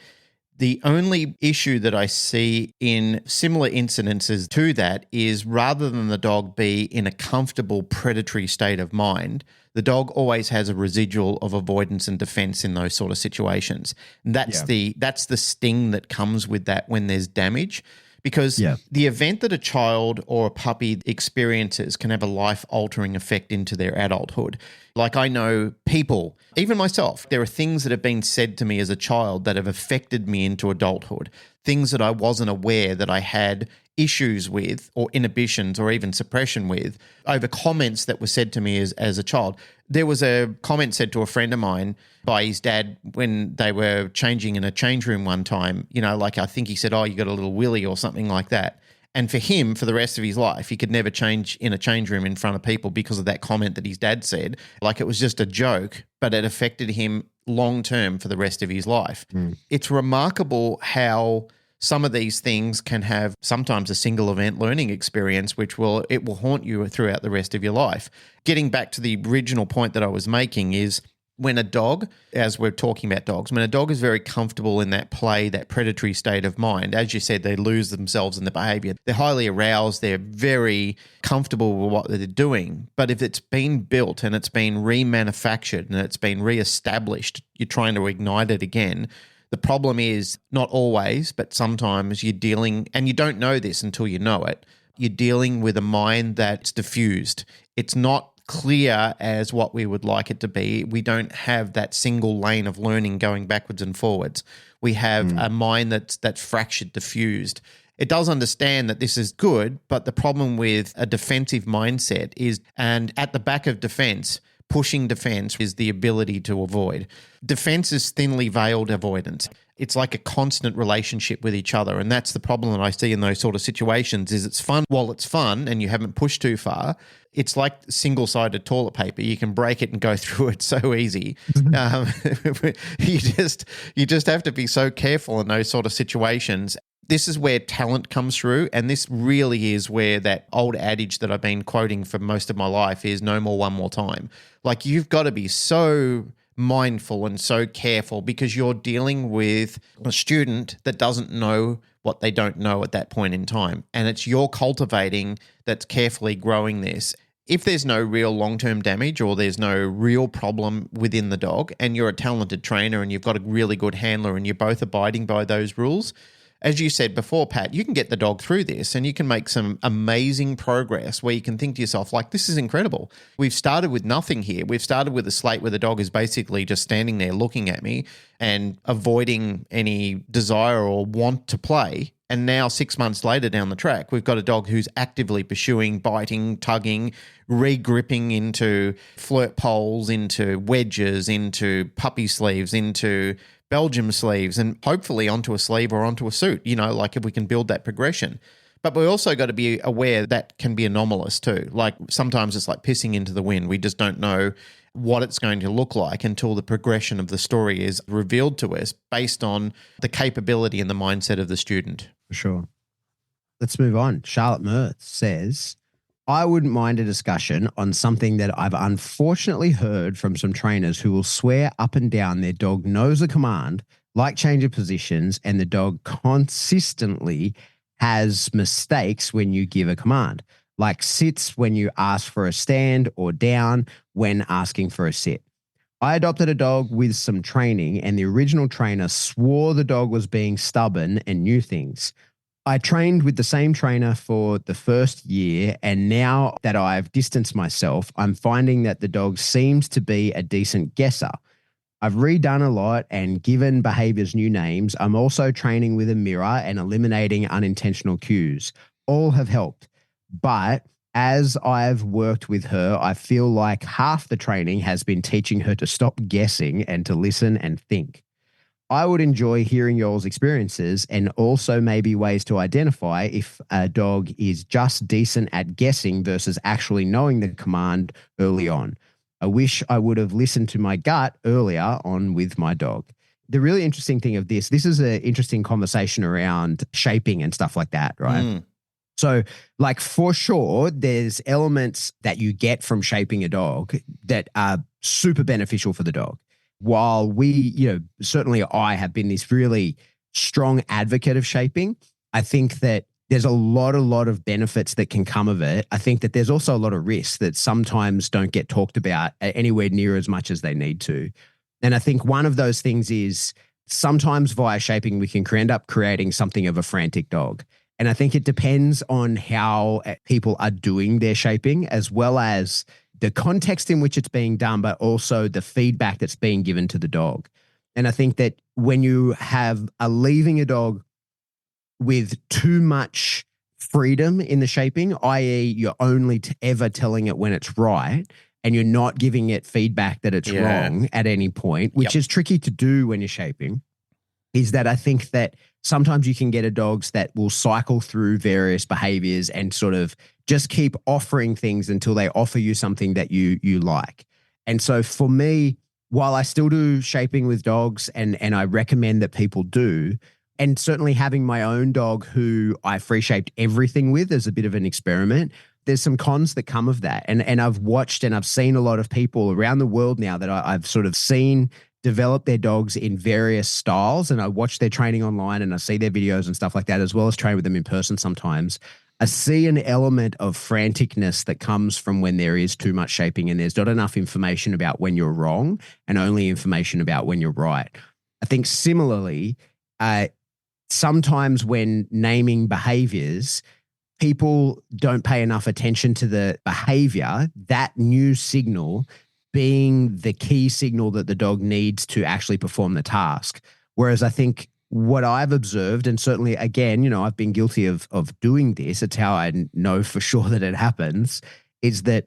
The only issue that I see in similar incidences to that is, rather than the dog be in a comfortable predatory state of mind, the dog always has a residual of avoidance and defense in those sort of situations. And that's the sting that comes with that when there's damage. Because the event that a child or a puppy experiences can have a life-altering effect into their adulthood. Like, I know people, even myself, there are things that have been said to me as a child that have affected me into adulthood, things that I wasn't aware that I had issues with, or inhibitions, or even suppression with, over comments that were said to me as a child. There was a comment said to a friend of mine by his dad when they were changing in a change room one time, like I think he said, oh, you got a little willy or something like that. And for him, for the rest of his life, he could never change in a change room in front of people because of that comment that his dad said. Like, it was just a joke, but it affected him long term for the rest of his life. It's remarkable how some of these things can have sometimes a single event learning experience, which will haunt you throughout the rest of your life. Getting back to the original point that I was making is, when a dog, as we're talking about dogs, when a dog is very comfortable in that play, that predatory state of mind, as you said, they lose themselves in the behavior. They're highly aroused. They're very comfortable with what they're doing. But if it's been built and it's been remanufactured and it's been reestablished, you're trying to ignite it again. The problem is, not always, but sometimes you're dealing, and you don't know this until you know it, you're dealing with a mind that's diffused. It's not clear as what we would like it to be. We don't have that single lane of learning going backwards and forwards. We have a mind that's fractured, diffused. It does understand that this is good, but the problem with a defensive mindset is, and at the back of defense, pushing defense is the ability to avoid. Defense is thinly veiled avoidance. It's like a constant relationship with each other. And that's the problem that I see in those sort of situations is it's fun while it's fun and you haven't pushed too far. It's like single-sided toilet paper. You can break it and go through it so easy. You just have to be so careful in those sort of situations. This is where talent comes through, and this really is where that old adage that I've been quoting for most of my life is no more, one more time. Like, you've got to be so mindful and so careful because you're dealing with a student that doesn't know what they don't know at that point in time. And it's your cultivating that's carefully growing this. If there's no real long-term damage or there's no real problem within the dog and you're a talented trainer and you've got a really good handler and you're both abiding by those rules, as you said before, Pat, you can get the dog through this and you can make some amazing progress where you can think to yourself, like, this is incredible. We've started with nothing here. We've started with a slate where the dog is basically just standing there looking at me and avoiding any desire or want to play. And now 6 months later down the track, we've got a dog who's actively pursuing, biting, tugging, re-gripping into flirt poles, into wedges, into puppy sleeves, into Belgium sleeves, and hopefully onto a sleeve or onto a suit, like if we can build that progression. But we also got to be aware that can be anomalous too. Like sometimes it's like pissing into the wind. We just don't know what it's going to look like until the progression of the story is revealed to us based on the capability and the mindset of the student. For sure. Let's move on. Charlotte Mirth says, I wouldn't mind a discussion on something that I've unfortunately heard from some trainers who will swear up and down their dog knows a command, like change of positions, and the dog consistently has mistakes when you give a command, like sits when you ask for a stand or down when asking for a sit. I adopted a dog with some training and the original trainer swore the dog was being stubborn and knew things. I trained with the same trainer for the first year, and now that I've distanced myself, I'm finding that the dog seems to be a decent guesser. I've redone a lot and given behaviours new names. I'm also training with a mirror and eliminating unintentional cues. All have helped. But as I've worked with her, I feel like half the training has been teaching her to stop guessing and to listen and think. I would enjoy hearing y'all's experiences and also maybe ways to identify if a dog is just decent at guessing versus actually knowing the command early on. I wish I would have listened to my gut earlier on with my dog. The really interesting thing of this is an interesting conversation around shaping and stuff like that, right? So like for sure, there's elements that you get from shaping a dog that are super beneficial for the dog. While we, certainly I have been this really strong advocate of shaping, I think that there's a lot of benefits that can come of it. I think that there's also a lot of risks that sometimes don't get talked about anywhere near as much as they need to. And I think one of those things is sometimes via shaping, we can end up creating something of a frantic dog. And I think it depends on how people are doing their shaping, as well as the context in which it's being done, but also the feedback that's being given to the dog. And I think that when you are leaving a dog with too much freedom in the shaping, i.e. you're only ever telling it when it's right and you're not giving it feedback that it's wrong at any point, which is tricky to do when you're shaping, is that I think that sometimes you can get dogs that will cycle through various behaviors and sort of just keep offering things until they offer you something that you like. And so for me, while I still do shaping with dogs and I recommend that people do, and certainly having my own dog who I free shaped everything with as a bit of an experiment, there's some cons that come of that. And I've watched and I've seen a lot of people around the world now that I've sort of seen develop their dogs in various styles. And I watch their training online and I see their videos and stuff like that, as well as train with them in person sometimes. I see an element of franticness that comes from when there is too much shaping and there's not enough information about when you're wrong and only information about when you're right. I think similarly, sometimes when naming behaviors, people don't pay enough attention to the behavior, that new signal being the key signal that the dog needs to actually perform the task. Whereas I think what I've observed, and certainly, again, I've been guilty of doing this, it's how I know for sure that it happens, is that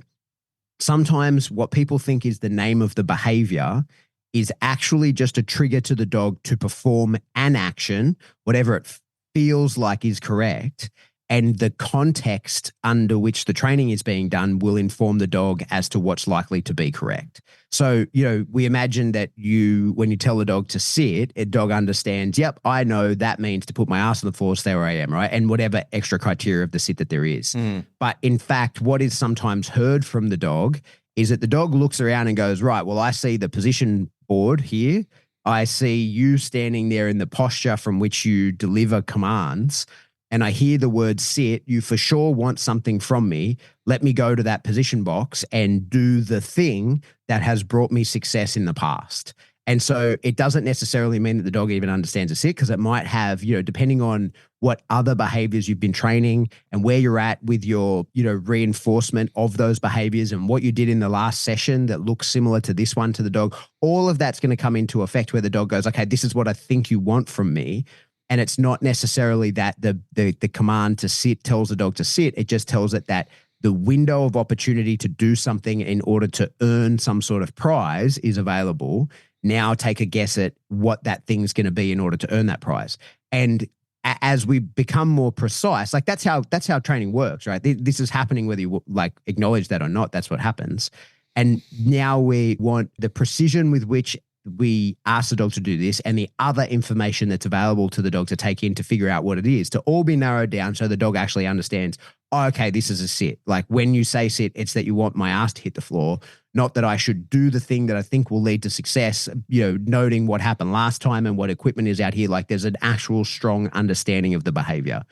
sometimes what people think is the name of the behavior is actually just a trigger to the dog to perform an action, whatever it feels like is correct. And the context under which the training is being done will inform the dog as to what's likely to be correct. So, we imagine that when you tell the dog to sit, a dog understands, yep, I know that means to put my ass on the floor, stay where I am, right? And whatever extra criteria of the sit that there is. But in fact, what is sometimes heard from the dog is that the dog looks around and goes, right, well, I see the position board here. I see you standing there in the posture from which you deliver commands. And I hear the word sit, you for sure want something from me. Let me go to that position box and do the thing that has brought me success in the past. And so it doesn't necessarily mean that the dog even understands a sit, because it might have, depending on what other behaviors you've been training and where you're at with your, reinforcement of those behaviors and what you did in the last session that looks similar to this one to the dog, all of that's going to come into effect where the dog goes, okay, this is what I think you want from me. And it's not necessarily that the command to sit tells the dog to sit. It just tells it that the window of opportunity to do something in order to earn some sort of prize is available. Now take a guess at what that thing's going to be in order to earn that prize. And as we become more precise, like that's how training works, right? This is happening whether you acknowledge that or not. That's what happens. And now we want the precision with which we ask the dog to do this and the other information that's available to the dog to take in to figure out what it is, to all be narrowed down so the dog actually understands, oh, okay, this is a sit. Like when you say sit, it's that you want my ass to hit the floor, not that I should do the thing that I think will lead to success, noting what happened last time and what equipment is out here. Like there's an actual strong understanding of the behavior.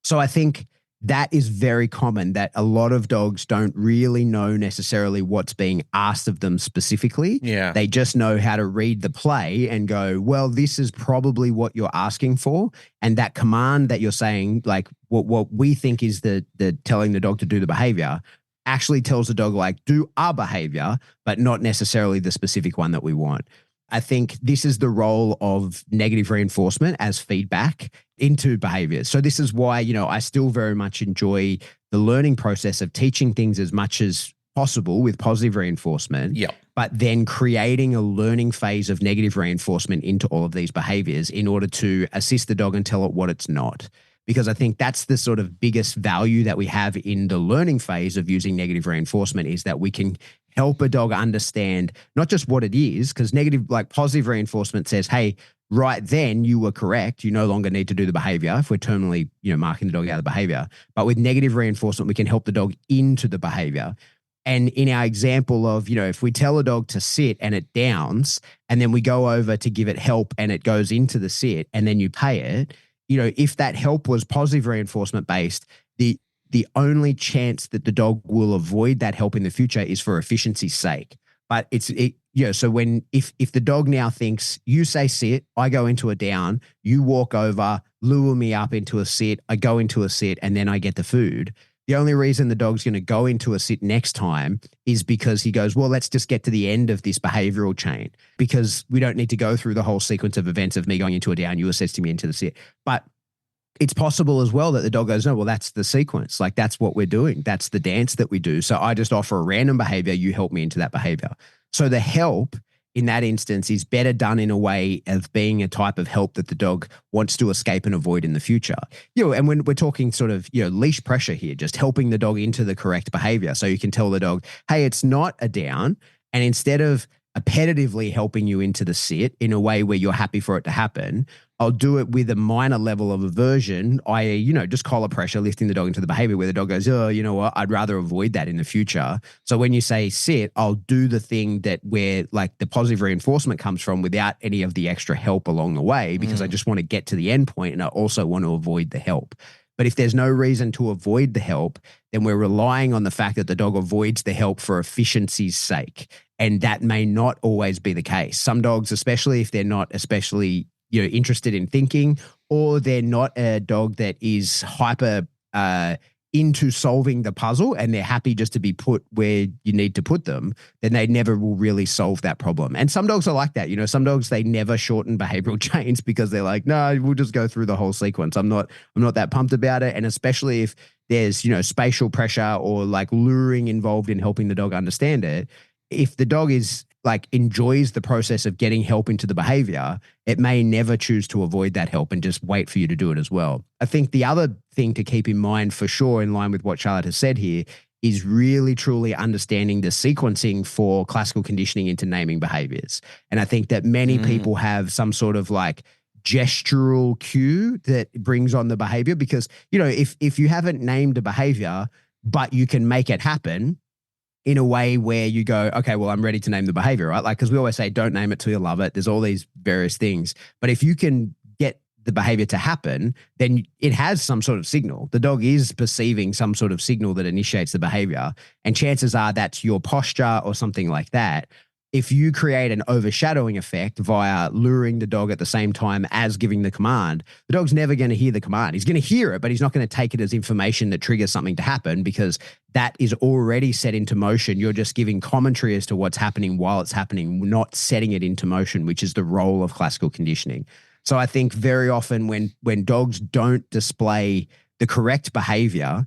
So I think that is very common, that a lot of dogs don't really know necessarily what's being asked of them specifically. Yeah. They just know how to read the play and go, well, this is probably what you're asking for. And that command that you're saying, like what we think is the telling the dog to do the behavior, actually tells the dog do our behavior, but not necessarily the specific one that we want. I think this is the role of negative reinforcement as feedback into behaviors. So this is why, I still very much enjoy the learning process of teaching things as much as possible with positive reinforcement, but then creating a learning phase of negative reinforcement into all of these behaviors in order to assist the dog and tell it what it's not. Because I think that's the sort of biggest value that we have in the learning phase of using negative reinforcement, is that we can help a dog understand not just what it is, because positive reinforcement says, hey, right then you were correct. You no longer need to do the behavior if we're terminally, marking the dog out of the behavior. But with negative reinforcement, we can help the dog into the behavior. And in our example of, if we tell a dog to sit and it downs, and then we go over to give it help and it goes into the sit and then you pay it, if that help was positive reinforcement based, the only chance that the dog will avoid that help in the future is for efficiency's sake. But so if the dog now thinks, you say sit, I go into a down, you walk over, lure me up into a sit, I go into a sit, and then I get the food. The only reason the dog's going to go into a sit next time is because he goes, well, let's just get to the end of this behavioral chain, because we don't need to go through the whole sequence of events of me going into a down, you assisting me into the sit. But it's possible as well that the dog goes, no, well, that's the sequence. Like that's what we're doing. That's the dance that we do. So I just offer a random behavior. You help me into that behavior. So the help in that instance is better done in a way of being a type of help that the dog wants to escape and avoid in the future. And when we're talking sort of, leash pressure here, just helping the dog into the correct behavior. So you can tell the dog, hey, it's not a down. And instead of appetitively helping you into the sit in a way where you're happy for it to happen, I'll do it with a minor level of aversion, i.e., just collar pressure, lifting the dog into the behavior where the dog goes, oh, you know what, I'd rather avoid that in the future. So when you say sit, I'll do the thing that where like the positive reinforcement comes from without any of the extra help along the way, because I just want to get to the end point and I also want to avoid the help. But if there's no reason to avoid the help, then we're relying on the fact that the dog avoids the help for efficiency's sake. And that may not always be the case. Some dogs, especially if they're not especially interested in thinking, or they're not a dog that is hyper into solving the puzzle and they're happy just to be put where you need to put them, then they never will really solve that problem. And some dogs are like that. Some dogs, they never shorten behavioral chains because they're like, no, we'll just go through the whole sequence. I'm not that pumped about it. And especially if there's, spatial pressure or like luring involved in helping the dog understand it, if the dog is like enjoys the process of getting help into the behavior, it may never choose to avoid that help and just wait for you to do it as well. I think the other thing to keep in mind for sure, in line with what Charlotte has said here, is really truly understanding the sequencing for classical conditioning into naming behaviors. And I think that many people have some sort of like gestural cue that brings on the behavior because, if you haven't named a behavior, but you can make it happen in a way where you go, okay, well, I'm ready to name the behavior, right? Like, because we always say, don't name it till you love it. There's all these various things. But if you can get the behavior to happen, then it has some sort of signal. The dog is perceiving some sort of signal that initiates the behavior. And chances are that's your posture or something like that. If you create an overshadowing effect via luring the dog at the same time as giving the command, the dog's never going to hear the command. He's going to hear it, but he's not going to take it as information that triggers something to happen because that is already set into motion. You're just giving commentary as to what's happening while it's happening, not setting it into motion, which is the role of classical conditioning. So I think very often when dogs don't display the correct behavior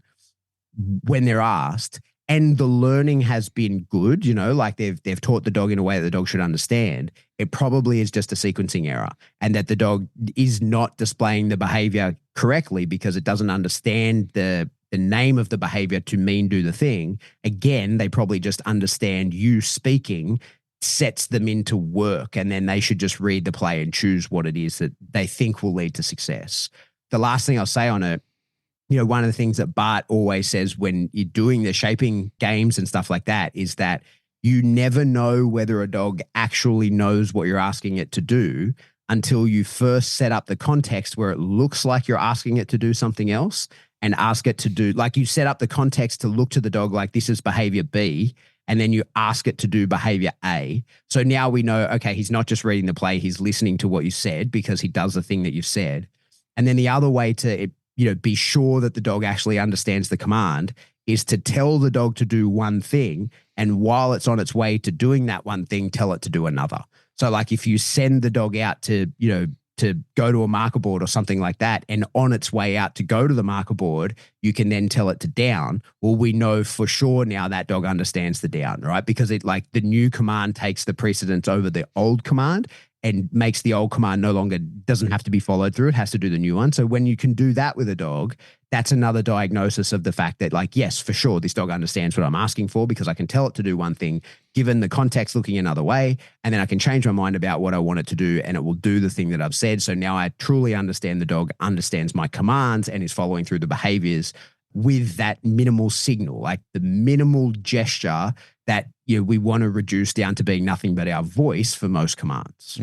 when they're asked, and the learning has been good, like they've taught the dog in a way that the dog should understand, it probably is just a sequencing error and that the dog is not displaying the behavior correctly because it doesn't understand the name of the behavior to mean do the thing. Again, they probably just understand you speaking sets them into work and then they should just read the play and choose what it is that they think will lead to success. The last thing I'll say on it, one of the things that Bart always says when you're doing the shaping games and stuff like that is that you never know whether a dog actually knows what you're asking it to do until you first set up the context where it looks like you're asking it to do something else and ask it to do, like you set up the context to look to the dog like this is behavior B, and then you ask it to do behavior A. So now we know, okay, he's not just reading the play, he's listening to what you said because he does the thing that you've said. And then the other way to be sure that the dog actually understands the command is to tell the dog to do one thing. And while it's on its way to doing that one thing, tell it to do another. So like if you send the dog out to go to a marker board or something like that, and on its way out to go to the marker board, you can then tell it to down. Well, we know for sure now that dog understands the down, right? Because it like the new command takes the precedence over the old command and makes the old command no longer, doesn't have to be followed through. It has to do the new one. So when you can do that with a dog, that's another diagnosis of the fact that like, yes, for sure, this dog understands what I'm asking for because I can tell it to do one thing, given the context looking another way, and then I can change my mind about what I want it to do and it will do the thing that I've said. So now I truly understand the dog understands my commands and is following through the behaviors with that minimal signal, like the minimal gesture that we want to reduce down to being nothing but our voice for most commands.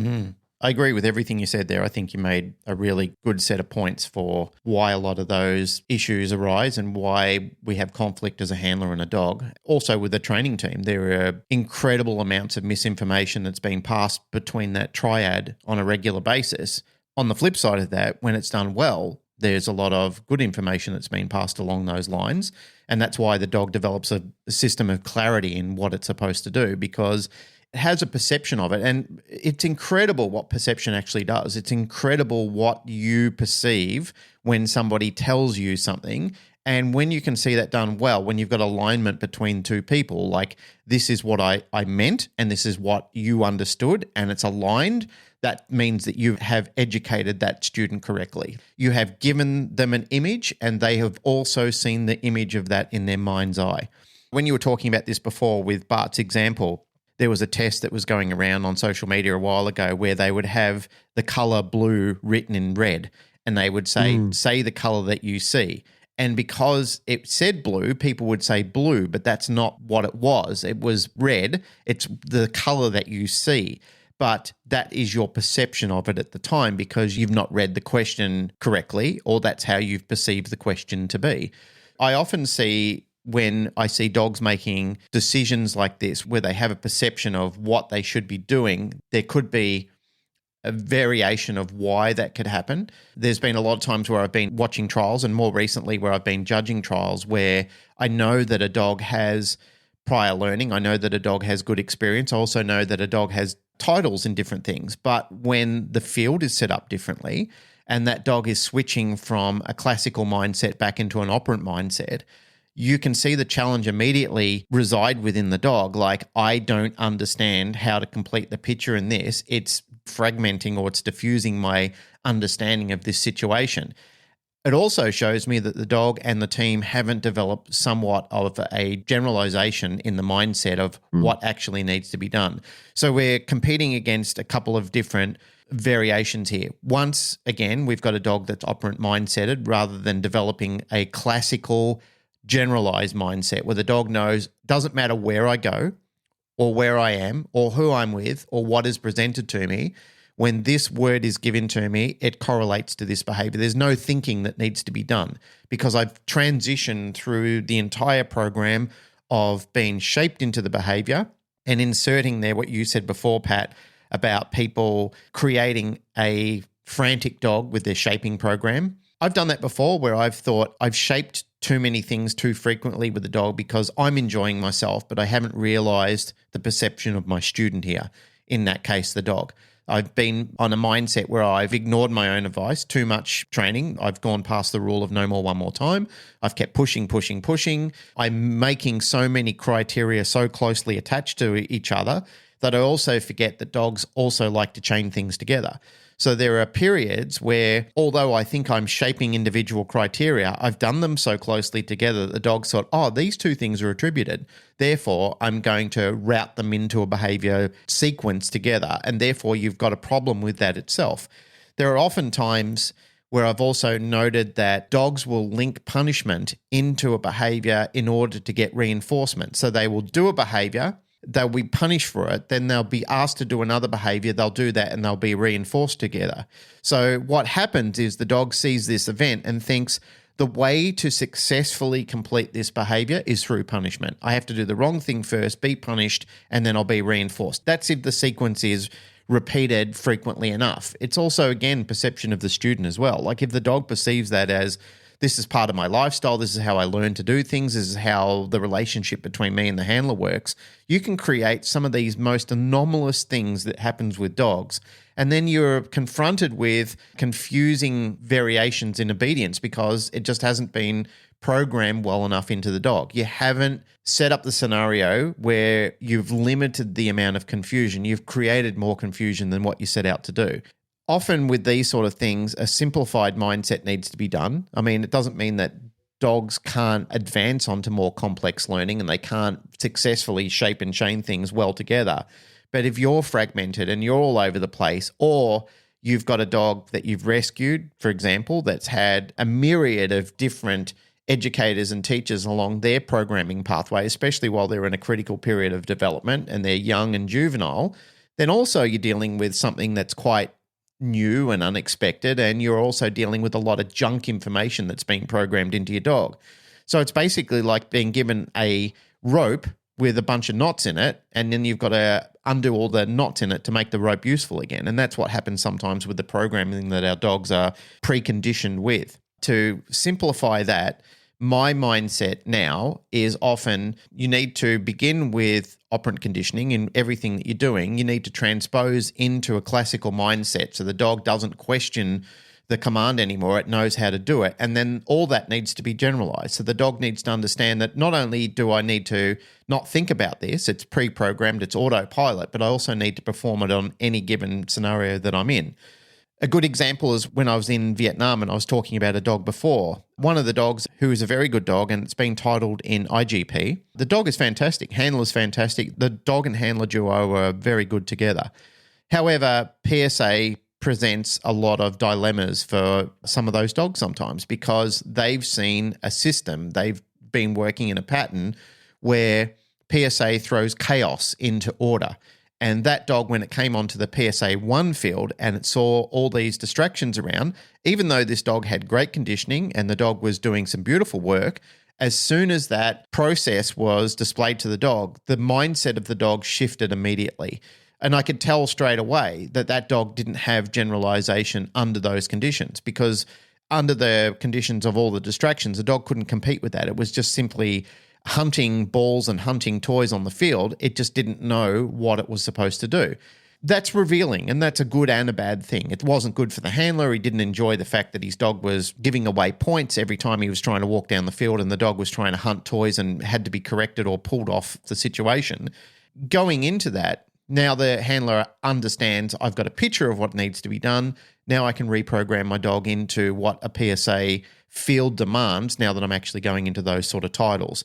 I agree with everything you said there. I think you made a really good set of points for why a lot of those issues arise and why we have conflict as a handler and a dog. Also with the training team, there are incredible amounts of misinformation that's being passed between that triad on a regular basis. On the flip side of that, when it's done well, there's a lot of good information that's been passed along those lines. And that's why the dog develops a system of clarity in what it's supposed to do, because it has a perception of it. And it's incredible what perception actually does. It's incredible what you perceive when somebody tells you something And when you can see that done well, when you've got alignment between two people, like this is what I meant and this is what you understood and it's aligned, that means that you have educated that student correctly. You have given them an image and they have also seen the image of that in their mind's eye. When you were talking about this before with Bart's example, there was a test that was going around on social media a while ago where they would have the color blue written in red and they would say the color that you see. And because it said blue, people would say blue, but that's not what it was. It was red. It's the color that you see. But that is your perception of it at the time because you've not read the question correctly, or that's how you've perceived the question to be. I often see when I see dogs making decisions like this, where they have a perception of what they should be doing, there could be a variation of why that could happen. There's been a lot of times where I've been watching trials and more recently where I've been judging trials where I know that a dog has prior learning. I know that a dog has good experience. I also know that a dog has titles in different things. But when the field is set up differently and that dog is switching from a classical mindset back into an operant mindset, you can see the challenge immediately reside within the dog. Like, I don't understand how to complete the picture in this. It's fragmenting or it's diffusing my understanding of this situation. It also shows me that the dog and the team haven't developed somewhat of a generalization in the mindset of what actually needs to be done. So we're competing against a couple of different variations here. Once again, we've got a dog that's operant mindseted rather than developing a classical generalized mindset where the dog knows doesn't matter where I go or where I am or who I'm with or what is presented to me. When this word is given to me, it correlates to this behavior. There's no thinking that needs to be done because I've transitioned through the entire program of being shaped into the behavior and inserting there what you said before, Pat, about people creating a frantic dog with their shaping program. I've done that before where I've thought I've shaped too many things too frequently with the dog because I'm enjoying myself, but I haven't realized the perception of my student here, in that case, the dog. I've been on a mindset where I've ignored my own advice, too much training. I've gone past the rule of no more, one more time. I've kept pushing. I'm making so many criteria so closely attached to each other that I also forget that dogs also like to chain things together. So there are periods where, although I think I'm shaping individual criteria, I've done them so closely together that the dog thought, oh, these two things are attributed. Therefore, I'm going to route them into a behavior sequence together. And therefore, you've got a problem with that itself. There are often times where I've also noted that dogs will link punishment into a behavior in order to get reinforcement. So they will do a behavior, they'll be punished for it, then they'll be asked to do another behavior, they'll do that and they'll be reinforced together. So what happens is the dog sees this event and thinks the way to successfully complete this behavior is through punishment. I have to do the wrong thing first, be punished, and then I'll be reinforced. That's if the sequence is repeated frequently enough. It's also, again, perception of the student as well. Like if the dog perceives that as this is part of my lifestyle, this is how I learn to do things, this is how the relationship between me and the handler works, you can create some of these most anomalous things that happens with dogs. And then you're confronted with confusing variations in obedience because it just hasn't been programmed well enough into the dog. You haven't set up the scenario where you've limited the amount of confusion. You've created more confusion than what you set out to do. Often with these sort of things, a simplified mindset needs to be done. I mean, it doesn't mean that dogs can't advance onto more complex learning and they can't successfully shape and chain things well together. But if you're fragmented and you're all over the place, or you've got a dog that you've rescued, for example, that's had a myriad of different educators and teachers along their programming pathway, especially while they're in a critical period of development and they're young and juvenile, then also you're dealing with something that's quite new and unexpected, and you're also dealing with a lot of junk information that's being programmed into your dog. So it's basically like being given a rope with a bunch of knots in it, and then you've got to undo all the knots in it to make the rope useful again. And that's what happens sometimes with the programming that our dogs are preconditioned with. To simplify that, my mindset now is often you need to begin with operant conditioning in everything that you're doing. You need to transpose into a classical mindset so the dog doesn't question the command anymore. It knows how to do it. And then all that needs to be generalized. So the dog needs to understand that not only do I need to not think about this, it's pre-programmed, it's autopilot, but I also need to perform it on any given scenario that I'm in. A good example is when I was in Vietnam and I was talking about a dog before. One of the dogs, who is a very good dog, and it's been titled in IGP. The dog is fantastic. Handler's fantastic. The dog and handler duo are very good together. However, PSA presents a lot of dilemmas for some of those dogs sometimes because they've seen a system. They've been working in a pattern where PSA throws chaos into order. And that dog, when it came onto the PSA 1 field and it saw all these distractions around, even though this dog had great conditioning and the dog was doing some beautiful work, as soon as that process was displayed to the dog, the mindset of the dog shifted immediately. And I could tell straight away that that dog didn't have generalization under those conditions because under the conditions of all the distractions, the dog couldn't compete with that. It was just simply hunting balls and hunting toys on the field. It just didn't know what it was supposed to do. That's revealing, and that's a good and a bad thing. It wasn't good for the handler. He didn't enjoy the fact that his dog was giving away points every time he was trying to walk down the field and the dog was trying to hunt toys and had to be corrected or pulled off the situation. Going into that, now the handler understands I've got a picture of what needs to be done. Now I can reprogram my dog into what a PSA field demands now that I'm actually going into those sort of titles.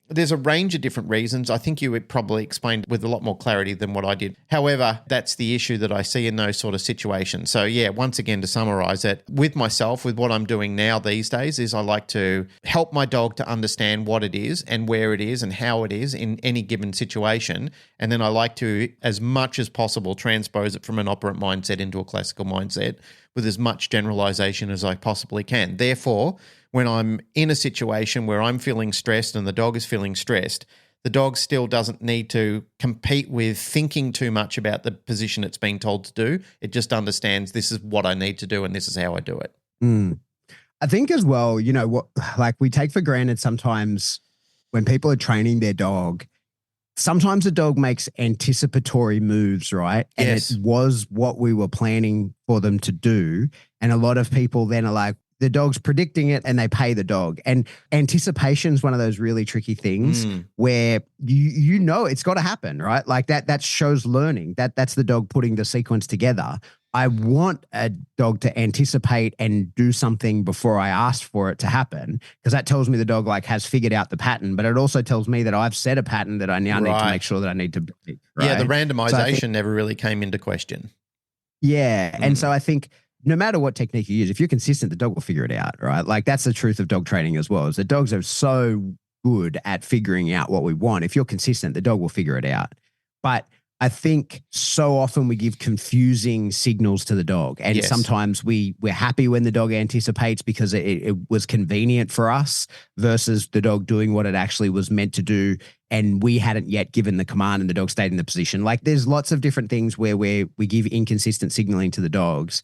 There's a range of different reasons. I think you would probably explain with a lot more clarity than what I did. However, that's the issue that I see in those sort of situations. So yeah, once again, to summarize it, with myself, with what I'm doing now these days is I like to help my dog to understand what it is and where it is and how it is in any given situation. And then I like to, as much as possible, transpose it from an operant mindset into a classical mindset with as much generalization as I possibly can. Therefore, when I'm in a situation where I'm feeling stressed and the dog is feeling stressed, the dog still doesn't need to compete with thinking too much about the position it's being told to do. It just understands this is what I need to do and this is how I do it. I think as well, you know, what like we take for granted sometimes when people are training their dog, sometimes the dog makes anticipatory moves, right? And Yes. it was what we were planning for them to do. And a lot of people then are like, the dog's predicting it and they pay the dog. And anticipation is one of those really tricky things where you know it's got to happen, right? Like that shows learning. That's the dog putting the sequence together. I want a dog to anticipate and do something before I ask for it to happen because that tells me the dog like has figured out the pattern, but it also tells me that I've set a pattern that I now need to make sure that I need to break. Right? Yeah, the randomization never really came into question. Yeah. And so I think no matter what technique you use, if you're consistent, the dog will figure it out, right? Like that's the truth of dog training as well, is that dogs are so good at figuring out what we want. If you're consistent, the dog will figure it out. But I think so often we give confusing signals to the dog. And sometimes we're happy when the dog anticipates because it was convenient for us versus the dog doing what it actually was meant to do. And we hadn't yet given the command and the dog stayed in the position. Like there's lots of different things where we give inconsistent signaling to the dogs.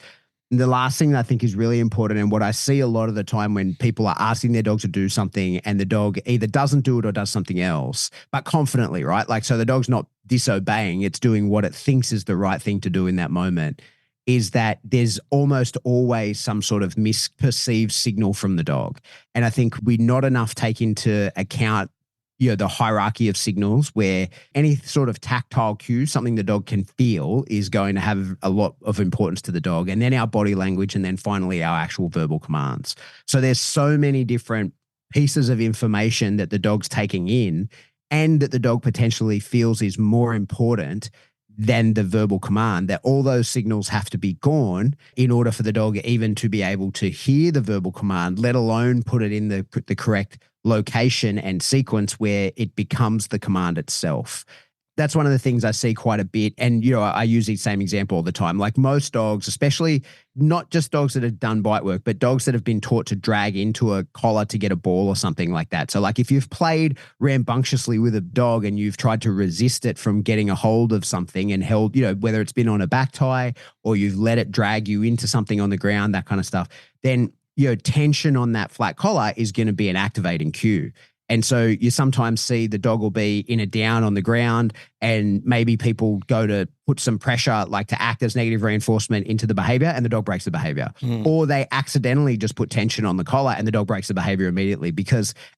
And the last thing that I think is really important, and what I see a lot of the time when people are asking their dog to do something and the dog either doesn't do it or does something else, but confidently, right? Like, so the dog's not disobeying, it's doing what it thinks is the right thing to do in that moment, is that there's almost always some sort of misperceived signal from the dog. And I think we not enough take into account the hierarchy of signals where any sort of tactile cue, something the dog can feel, is going to have a lot of importance to the dog. And then our body language, and then finally our actual verbal commands. So there's so many different pieces of information that the dog's taking in and that the dog potentially feels is more important than the verbal command, that all those signals have to be gone in order for the dog even to be able to hear the verbal command, let alone put it in the correct location and sequence where it becomes the command itself. That's one of the things I see quite a bit. And, I use the same example all the time. Like most dogs, especially not just dogs that have done bite work, but dogs that have been taught to drag into a collar to get a ball or something like that. So like if you've played rambunctiously with a dog and you've tried to resist it from getting a hold of something and held, whether it's been on a back tie or you've let it drag you into something on the ground, that kind of stuff, then tension on that flat collar is going to be an activating cue. And so you sometimes see the dog will be in a down on the ground and maybe people go to put some pressure, like to act as negative reinforcement into the behavior, and the dog breaks the behavior. Or they accidentally just put tension on the collar and the dog breaks the behavior immediately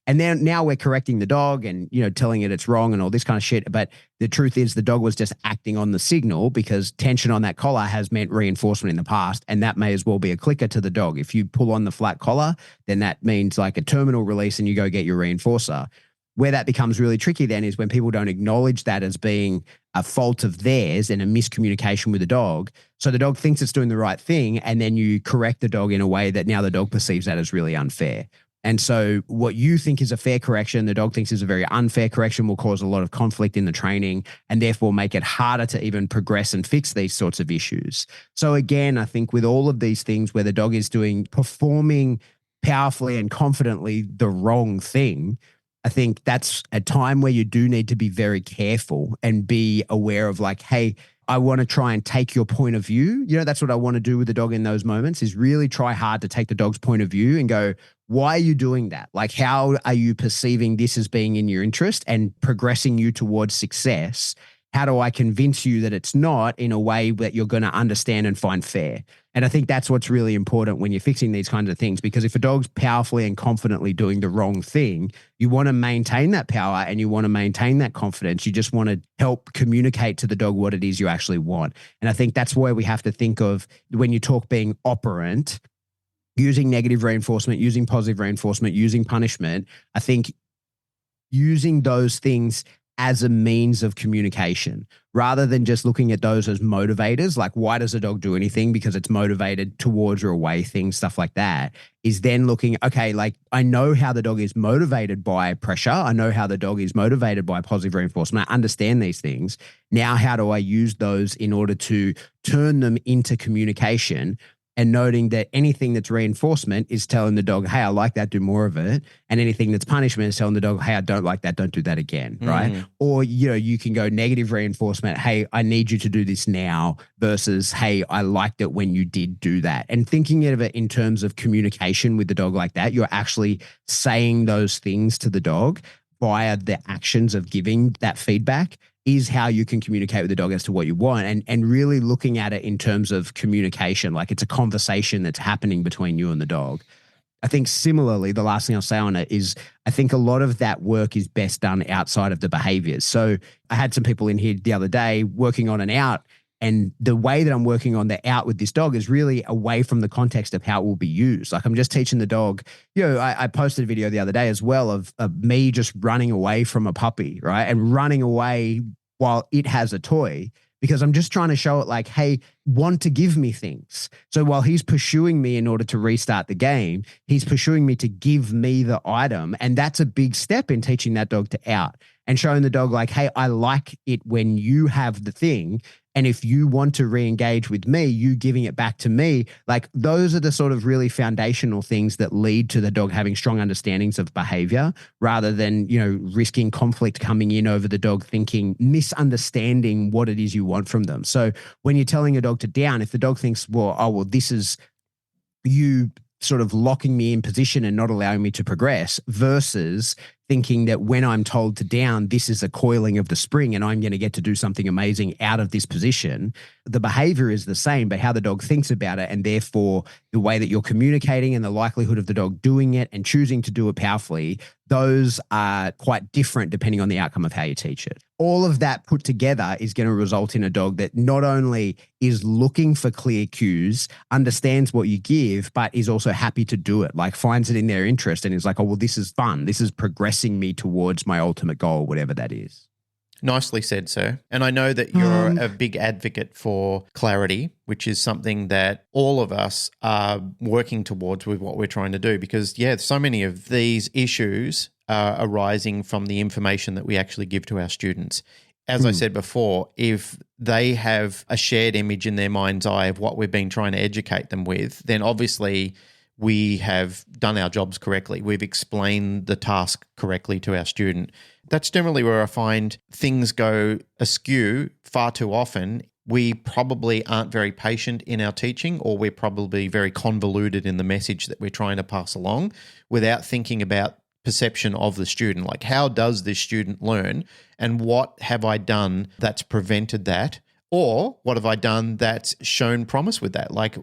and then now we're correcting the dog and, telling it it's wrong and all this kind of shit. But the truth is the dog was just acting on the signal because tension on that collar has meant reinforcement in the past. And that may as well be a clicker to the dog. If you pull on the flat collar, then that means like a terminal release and you go get your reinforcer. Where that becomes really tricky then is when people don't acknowledge that as being a fault of theirs and a miscommunication with the dog. So the dog thinks it's doing the right thing, and then you correct the dog in a way that now the dog perceives that as really unfair. And so what you think is a fair correction, the dog thinks is a very unfair correction, will cause a lot of conflict in the training and therefore make it harder to even progress and fix these sorts of issues. So again, I think with all of these things where the dog is performing powerfully and confidently the wrong thing, I think that's a time where you do need to be very careful and be aware of like, hey, I want to try and take your point of view. That's what I want to do with the dog in those moments, is really try hard to take the dog's point of view and go, why are you doing that? Like, how are you perceiving this as being in your interest and progressing you towards success? How do I convince you that it's not in a way that you're going to understand and find fair? And I think that's what's really important when you're fixing these kinds of things, because if a dog's powerfully and confidently doing the wrong thing, you want to maintain that power and you want to maintain that confidence. You just want to help communicate to the dog what it is you actually want. And I think that's where we have to think of when you talk being operant, using negative reinforcement, using positive reinforcement, using punishment. I think using those things as a means of communication rather than just looking at those as motivators, like why does a dog do anything because it's motivated towards or away things, stuff like that, is then looking, okay, like I know how the dog is motivated by pressure. I know how the dog is motivated by positive reinforcement. I understand these things. Now, how do I use those in order to turn them into communication? And noting that anything that's reinforcement is telling the dog, hey, I like that, do more of it. And anything that's punishment is telling the dog, hey, I don't like that, don't do that again, right? Or, you can go negative reinforcement, hey, I need you to do this now, versus, hey, I liked it when you did do that. And thinking of it in terms of communication with the dog like that, you're actually saying those things to the dog via the actions of giving that feedback is how you can communicate with the dog as to what you want, and really looking at it in terms of communication, like it's a conversation that's happening between you and the dog. I think similarly, the last thing I'll say on it is I think a lot of that work is best done outside of the behaviors. So I had some people in here the other day working on an out, and the way that I'm working on the out with this dog is really away from the context of how it will be used. Like I'm just teaching the dog, I posted a video the other day as well of me just running away from a puppy, right? And running away while it has a toy, because I'm just trying to show it like, hey, want to give me things. So while he's pursuing me in order to restart the game, he's pursuing me to give me the item. And that's a big step in teaching that dog to out and showing the dog like, hey, I like it when you have the thing. And if you want to re-engage with me, you giving it back to me, like those are the sort of really foundational things that lead to the dog having strong understandings of behavior rather than, risking conflict coming in over the dog misunderstanding what it is you want from them. So when you're telling a dog to down, if the dog thinks, well, this is you sort of locking me in position and not allowing me to progress, versus thinking that when I'm told to down, this is a coiling of the spring and I'm going to get to do something amazing out of this position. The behavior is the same, but how the dog thinks about it, and therefore the way that you're communicating and the likelihood of the dog doing it and choosing to do it powerfully, those are quite different depending on the outcome of how you teach it. All of that put together is going to result in a dog that not only is looking for clear cues, understands what you give, but is also happy to do it, like finds it in their interest and is like, oh, well, this is fun. This is progressing me towards my ultimate goal, whatever that is. Nicely said, sir. And I know that you're a big advocate for clarity, which is something that all of us are working towards with what we're trying to do, because, so many of these issues are arising from the information that we actually give to our students. As I said before, if they have a shared image in their mind's eye of what we've been trying to educate them with, then obviously we have done our jobs correctly. We've explained the task correctly to our student. That's generally where I find things go askew far too often. We probably aren't very patient in our teaching, or we're probably very convoluted in the message that we're trying to pass along without thinking about perception of the student. Like, how does this student learn, and what have I done that's prevented that Or what have I done that's shown promise with that? Like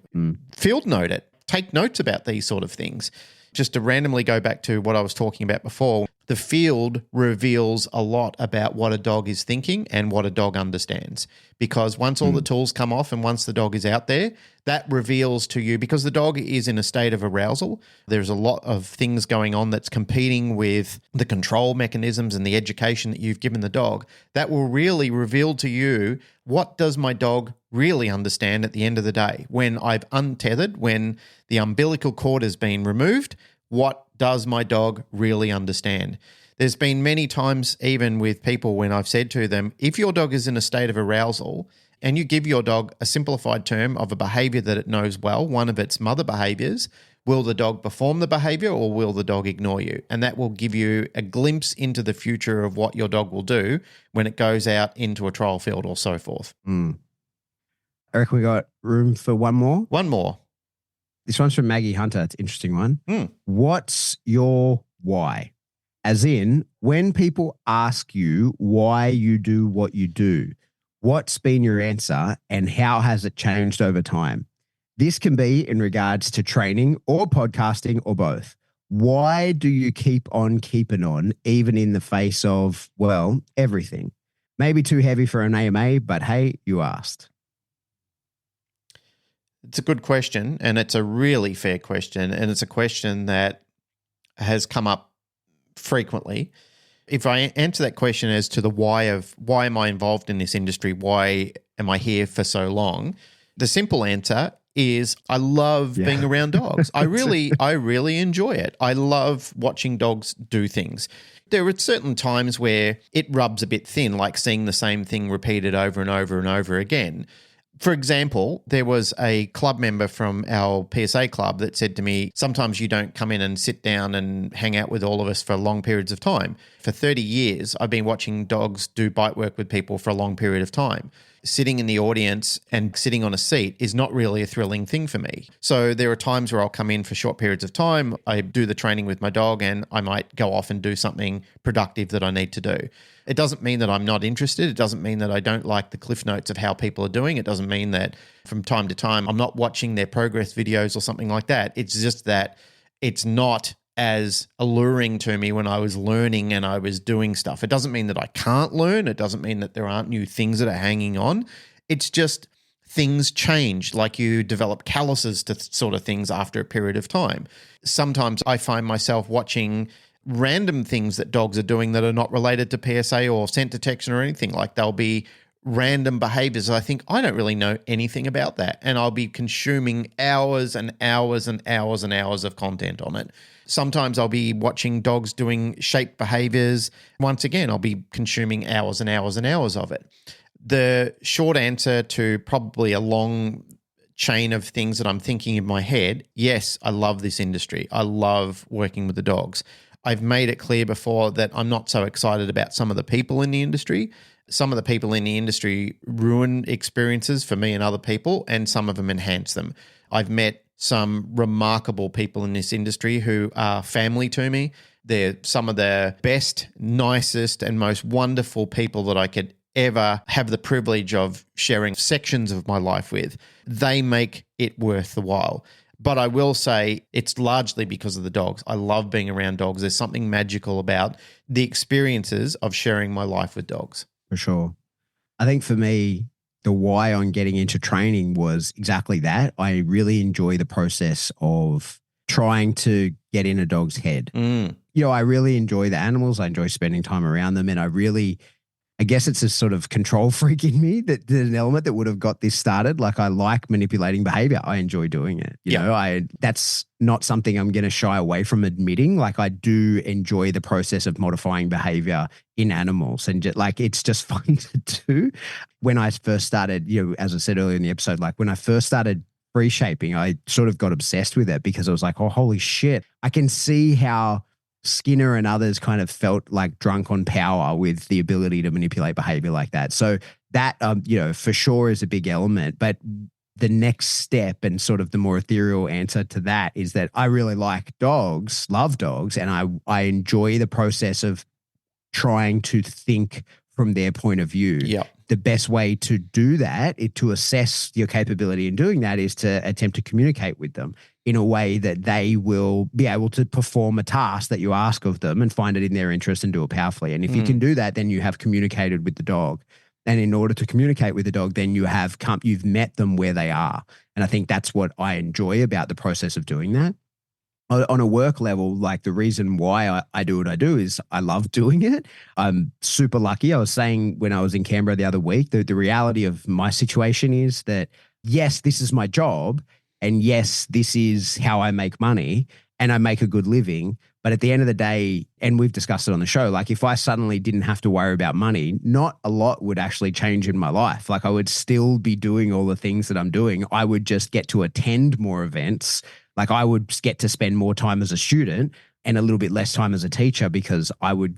field note it, take notes about these sort of things. Just to randomly go back to what I was talking about before, the field reveals a lot about what a dog is thinking and what a dog understands. Because once all the tools come off and once the dog is out there, that reveals to you, because the dog is in a state of arousal, there's a lot of things going on that's competing with the control mechanisms and the education that you've given the dog. That will really reveal to you, what does my dog really understand at the end of the day? When I've untethered, when the umbilical cord has been removed, what does my dog really understand? There's been many times, even with people, when I've said to them, if your dog is in a state of arousal and you give your dog a simplified term of a behavior that it knows well, one of its mother behaviors, will the dog perform the behavior or will the dog ignore you? And that will give you a glimpse into the future of what your dog will do when it goes out into a trial field or so forth. I reckon we got room for one more. One more. This one's from Maggie Hunter. It's an interesting one. What's your why? As in, when people ask you why you do what you do, what's been your answer and how has it changed over time? This can be in regards to training or podcasting or both. Why do you keep on keeping on, even in the face of, well, everything? Maybe too heavy for an AMA, but hey, you asked. It's a good question, and it's a really fair question, and it's a question that has come up frequently. If I answer that question as to the why am I involved in this industry, why am I here for so long, the simple answer is I love being around dogs. I really enjoy it. I love watching dogs do things. There are certain times where it rubs a bit thin, like seeing the same thing repeated over and over and over again. For example, there was a club member from our PSA club that said to me, sometimes you don't come in and sit down and hang out with all of us for long periods of time. For 30 years, I've been watching dogs do bite work with people for a long period of time. Sitting in the audience and sitting on a seat is not really a thrilling thing for me. So there are times where I'll come in for short periods of time, I do the training with my dog, and I might go off and do something productive that I need to do. It doesn't mean that I'm not interested. It doesn't mean that I don't like the cliff notes of how people are doing. It doesn't mean that from time to time I'm not watching their progress videos or something like that. It's just that it's not as alluring to me when I was learning and I was doing stuff. It doesn't mean that I can't learn. It doesn't mean that there aren't new things that are hanging on. It's just things change, like you develop calluses to sort of things after a period of time. Sometimes I find myself watching random things that dogs are doing that are not related to PSA or scent detection or anything. Like they'll be random behaviors. I think I don't really know anything about that. And I'll be consuming hours and hours and hours and hours of content on it. Sometimes I'll be watching dogs doing shaped behaviors. Once again, I'll be consuming hours and hours and hours of it. The short answer to probably a long chain of things that I'm thinking in my head, yes, I love this industry. I love working with the dogs. I've made it clear before that I'm not so excited about some of the people in the industry. Some of the people in the industry ruin experiences for me and other people, and some of them enhance them. I've met some remarkable people in this industry who are family to me. They're some of the best, nicest, and most wonderful people that I could ever have the privilege of sharing sections of my life with. They make it worth the while. But I will say it's largely because of the dogs. I love being around dogs. There's something magical about the experiences of sharing my life with dogs. For sure. I think for me, the why on getting into training was exactly that. I really enjoy the process of trying to get in a dog's head. You know, I really enjoy the animals. I enjoy spending time around them. And I guess it's a sort of control freak in me that there's an element that would have got this started. Like I like manipulating behavior. I enjoy doing it. You know, that's not something I'm going to shy away from admitting. Like I do enjoy the process of modifying behavior in animals, and it's just fun to do. When I first started, you know, as I said earlier in the episode, like when I first started free shaping, I sort of got obsessed with it because I was like, oh, holy shit. I can see how Skinner and others kind of felt like drunk on power with the ability to manipulate behavior like that. So that, you know, for sure is a big element. But the next step and sort of the more ethereal answer to that is that I really like dogs, love dogs, and I enjoy the process of trying to think from their point of view. Yep. The best way to do that, to assess your capability in doing that, is to attempt to communicate with them in a way that they will be able to perform a task that you ask of them and find it in their interest and do it powerfully. And if you can do that, then you have communicated with the dog. And in order to communicate with the dog, then you've met them where they are. And I think that's what I enjoy about the process of doing that. On a work level, like the reason why I do what I do is I love doing it. I'm super lucky. I was saying when I was in Canberra the other week, the reality of my situation is that, yes, this is my job. And yes, this is how I make money and I make a good living. But at the end of the day, and we've discussed it on the show, like if I suddenly didn't have to worry about money, not a lot would actually change in my life. Like I would still be doing all the things that I'm doing. I would just get to attend more events. Like I would get to spend more time as a student and a little bit less time as a teacher because I would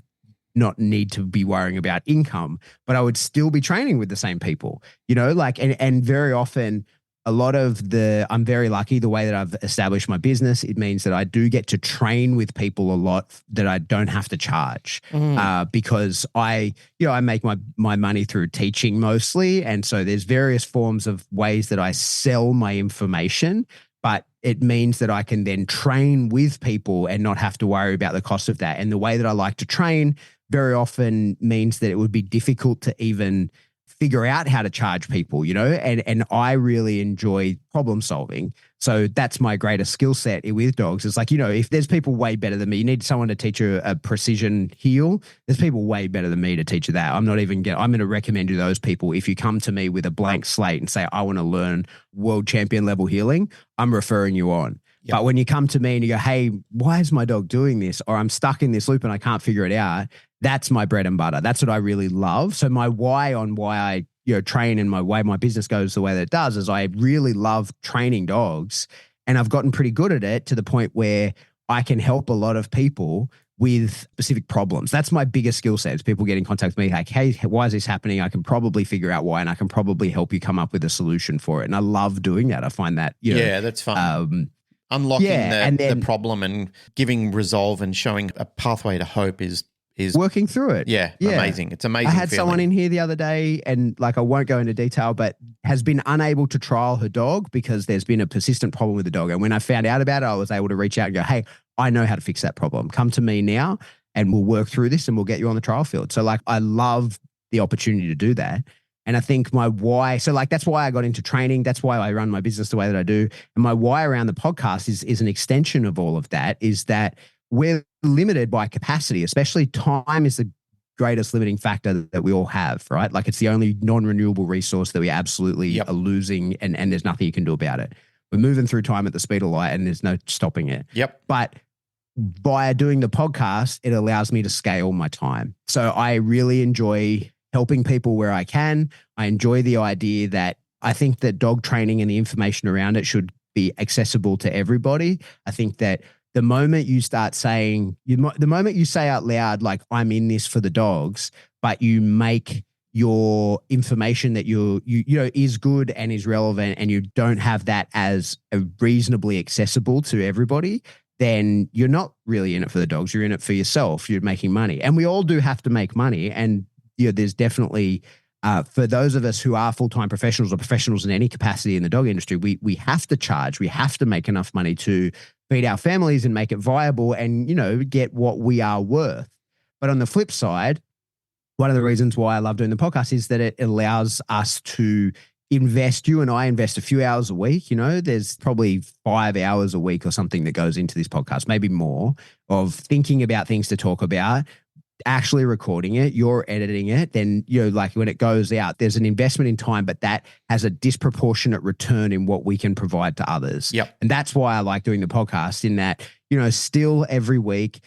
not need to be worrying about income, but I would still be training with the same people, like, and very often I'm very lucky the way that I've established my business. It means that I do get to train with people a lot that I don't have to charge because I make my money through teaching mostly. And so there's various forms of ways that I sell my information, but it means that I can then train with people and not have to worry about the cost of that. And the way that I like to train very often means that it would be difficult to even figure out how to charge people, and I really enjoy problem solving. So that's my greatest skill set with dogs. It's like, if there's people way better than me, you need someone to teach you a precision heel. There's people way better than me to teach you that. I'm going to recommend you those people. If you come to me with a blank slate and say, I want to learn world champion level healing, I'm referring you on. Yep. But when you come to me and you go, hey, why is my dog doing this? Or I'm stuck in this loop and I can't figure it out. That's my bread and butter. That's what I really love. So my why on why I train and my way my business goes the way that it does is I really love training dogs, and I've gotten pretty good at it to the point where I can help a lot of people with specific problems. That's my biggest skill set. Is people get in contact with me like, hey, why is this happening? I can probably figure out why, and I can probably help you come up with a solution for it. And I love doing that. I find that, yeah, that's fun. Unlocking the problem and giving resolve and showing a pathway to hope is working through it. Yeah, amazing. It's amazing. I had someone in here the other day, and like I won't go into detail, but has been unable to trial her dog because there's been a persistent problem with the dog. And when I found out about it, I was able to reach out and go, hey, I know how to fix that problem. Come to me now and we'll work through this and we'll get you on the trial field. So like I love the opportunity to do that. And I think my why, so like that's why I got into training. That's why I run my business the way that I do. And my why around the podcast is an extension of all of that, is that we're limited by capacity, especially time is the greatest limiting factor that we all have, right? Like it's the only non-renewable resource that we absolutely are losing, and there's nothing you can do about it. We're moving through time at the speed of light and there's no stopping it. Yep. But by doing the podcast, it allows me to scale my time. So I really enjoy helping people where I can. I enjoy the idea that I think that dog training and the information around it should be accessible to everybody. I think that the moment you start saying, the moment you say out loud, like, I'm in this for the dogs, but you make your information that you is good and is relevant, and you don't have that as a reasonably accessible to everybody, then you're not really in it for the dogs. You're in it for yourself. You're making money. And we all do have to make money. And there's definitely, for those of us who are full-time professionals or professionals in any capacity in the dog industry, we have to charge. We have to make enough money to feed our families and make it viable and, get what we are worth. But on the flip side, one of the reasons why I love doing the podcast is that it allows us to invest. You and I invest a few hours a week. There's probably 5 hours a week or something that goes into this podcast, maybe more, of thinking about things to talk about, actually recording it, you're editing it, then like when it goes out, there's an investment in time, but that has a disproportionate return in what we can provide to others. Yep. And that's why I like doing the podcast, in that, still every week,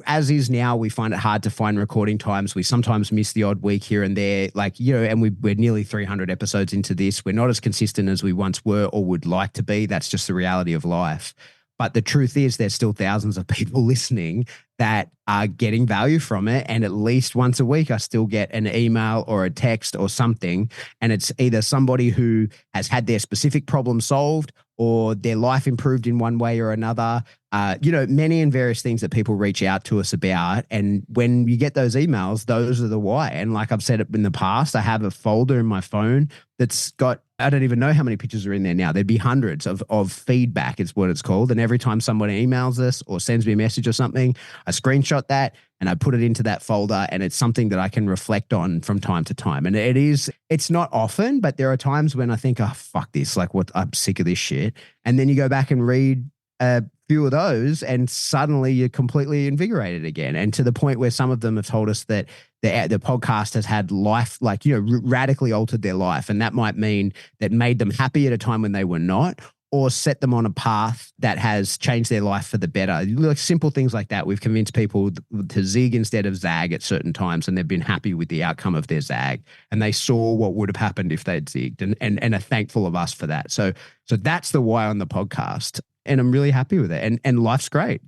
as is now, we find it hard to find recording times. We sometimes miss the odd week here and there, and we're nearly 300 episodes into this. We're not as consistent as we once were or would like to be. That's just the reality of life. But the truth is, there's still thousands of people listening that are getting value from it. And at least once a week, I still get an email or a text or something. And it's either somebody who has had their specific problem solved, or their life improved in one way or another. Many and various things that people reach out to us about. And when you get those emails, those are the why. And like I've said it in the past, I have a folder in my phone that's got, I don't even know how many pictures are in there now. There'd be hundreds of feedback is what it's called. And every time someone emails us or sends me a message or something, I screenshot that and I put it into that folder, and it's something that I can reflect on from time to time. And it's not often, but there are times when I think, oh, fuck this, like I'm sick of this shit. And then you go back and read a few of those and suddenly you're completely invigorated again. And to the point where some of them have told us that the podcast has had life, radically altered their life. And that might mean that made them happy at a time when they were not, or set them on a path that has changed their life for the better. Like simple things like that. We've convinced people to zig instead of zag at certain times, and they've been happy with the outcome of their zag. And they saw what would have happened if they'd zigged and are thankful of us for that. So that's the why on the podcast. And I'm really happy with it. And life's great,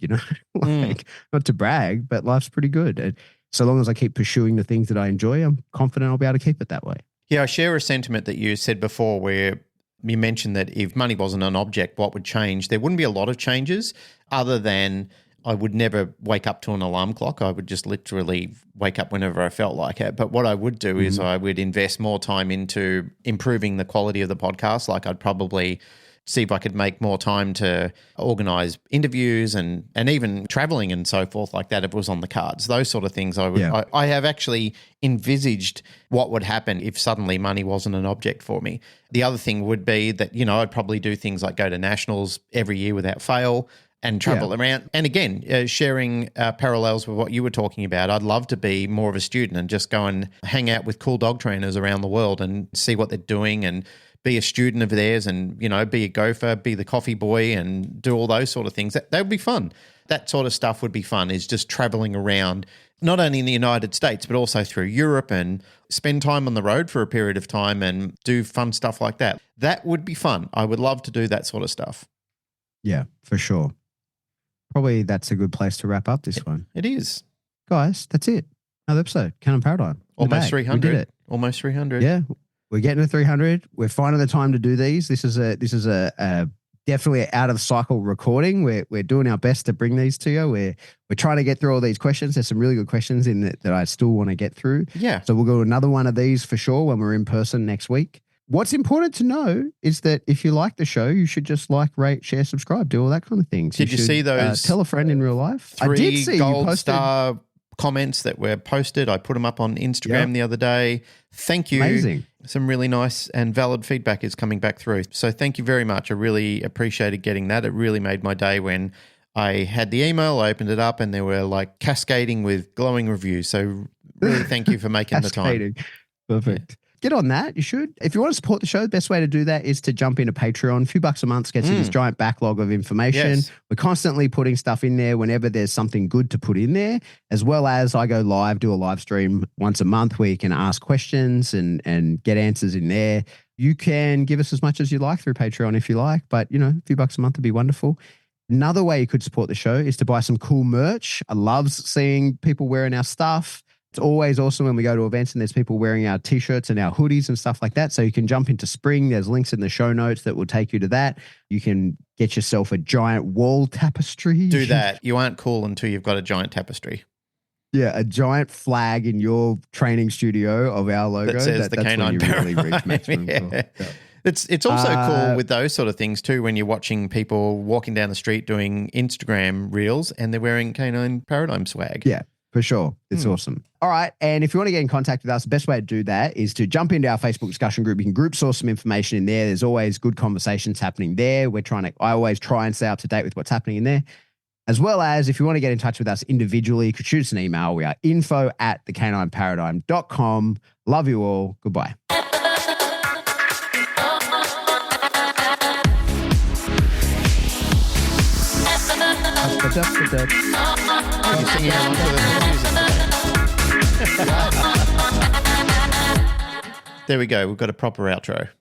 not to brag, but life's pretty good. And so long as I keep pursuing the things that I enjoy, I'm confident I'll be able to keep it that way. Yeah, I share a sentiment that you said before where you mentioned that if money wasn't an object, what would change? There wouldn't be a lot of changes other than I would never wake up to an alarm clock. I would just literally wake up whenever I felt like it. But what I would do is I would invest more time into improving the quality of the podcast. Like I'd probably see if I could make more time to organise interviews and even travelling and so forth like that if it was on the cards. Those sort of things I have actually envisaged what would happen if suddenly money wasn't an object for me. The other thing would be that, I'd probably do things like go to nationals every year without fail and travel around. And again, sharing parallels with what you were talking about, I'd love to be more of a student and just go and hang out with cool dog trainers around the world and see what they're doing and be a student of theirs and, be a gopher, be the coffee boy and do all those sort of things. That would be fun. That sort of stuff would be fun, is just traveling around, not only in the United States, but also through Europe and spend time on the road for a period of time and do fun stuff like that. That would be fun. I would love to do that sort of stuff. Yeah, for sure. Probably that's a good place to wrap up this one. It is. Guys, that's it. Another episode, Canon Paradigm. Almost 300. We did it. Almost 300. Yeah. We're getting to 300. We're finding the time to do these. This is a definitely out of cycle recording. We're doing our best to bring these to you. We're trying to get through all these questions. There's some really good questions in that I still want to get through. Yeah. So we'll go another one of these for sure when we're in person next week. What's important to know is that if you like the show, you should just like, rate, share, subscribe, do all that kind of thing. Did you see those? Tell a friend in real life. 3 I did see gold star comments that were posted. I put them up on Instagram the other day. Thank you. Amazing. Some really nice and valid feedback is coming back through. So thank you very much. I really appreciated getting that. It really made my day when I had the email, I opened it up and they were like cascading with glowing reviews. So really thank you for making the time. Perfect. Yeah. Get on that. You should. If you want to support the show, the best way to do that is to jump into Patreon. A few bucks a month gets you this giant backlog of information. Yes. We're constantly putting stuff in there whenever there's something good to put in there, as well as I go live, do a live stream once a month where you can ask questions and get answers in there. You can give us as much as you like through Patreon if you like, but a few bucks a month would be wonderful. Another way you could support the show is to buy some cool merch. I love seeing people wearing our stuff. It's always awesome when we go to events and there's people wearing our t-shirts and our hoodies and stuff like that. So you can jump into spring. There's links in the show notes that will take you to that. You can get yourself a giant wall tapestry. Do that. You aren't cool until you've got a giant tapestry. Yeah, a giant flag in your training studio of our logo. That says the Canine Paradigm. Yeah. It's also cool with those sort of things too when you're watching people walking down the street doing Instagram reels and they're wearing Canine Paradigm swag. Yeah. For sure. It's awesome. All right. And if you want to get in contact with us, the best way to do that is to jump into our Facebook discussion group. You can group source some information in there. There's always good conversations happening there. I always try and stay up to date with what's happening in there. As well as if you want to get in touch with us individually, you could shoot us an email. We are info@thecanineparadigm.com. Love you all. Goodbye. You're singing along to the music today. There we go. We've got a proper outro.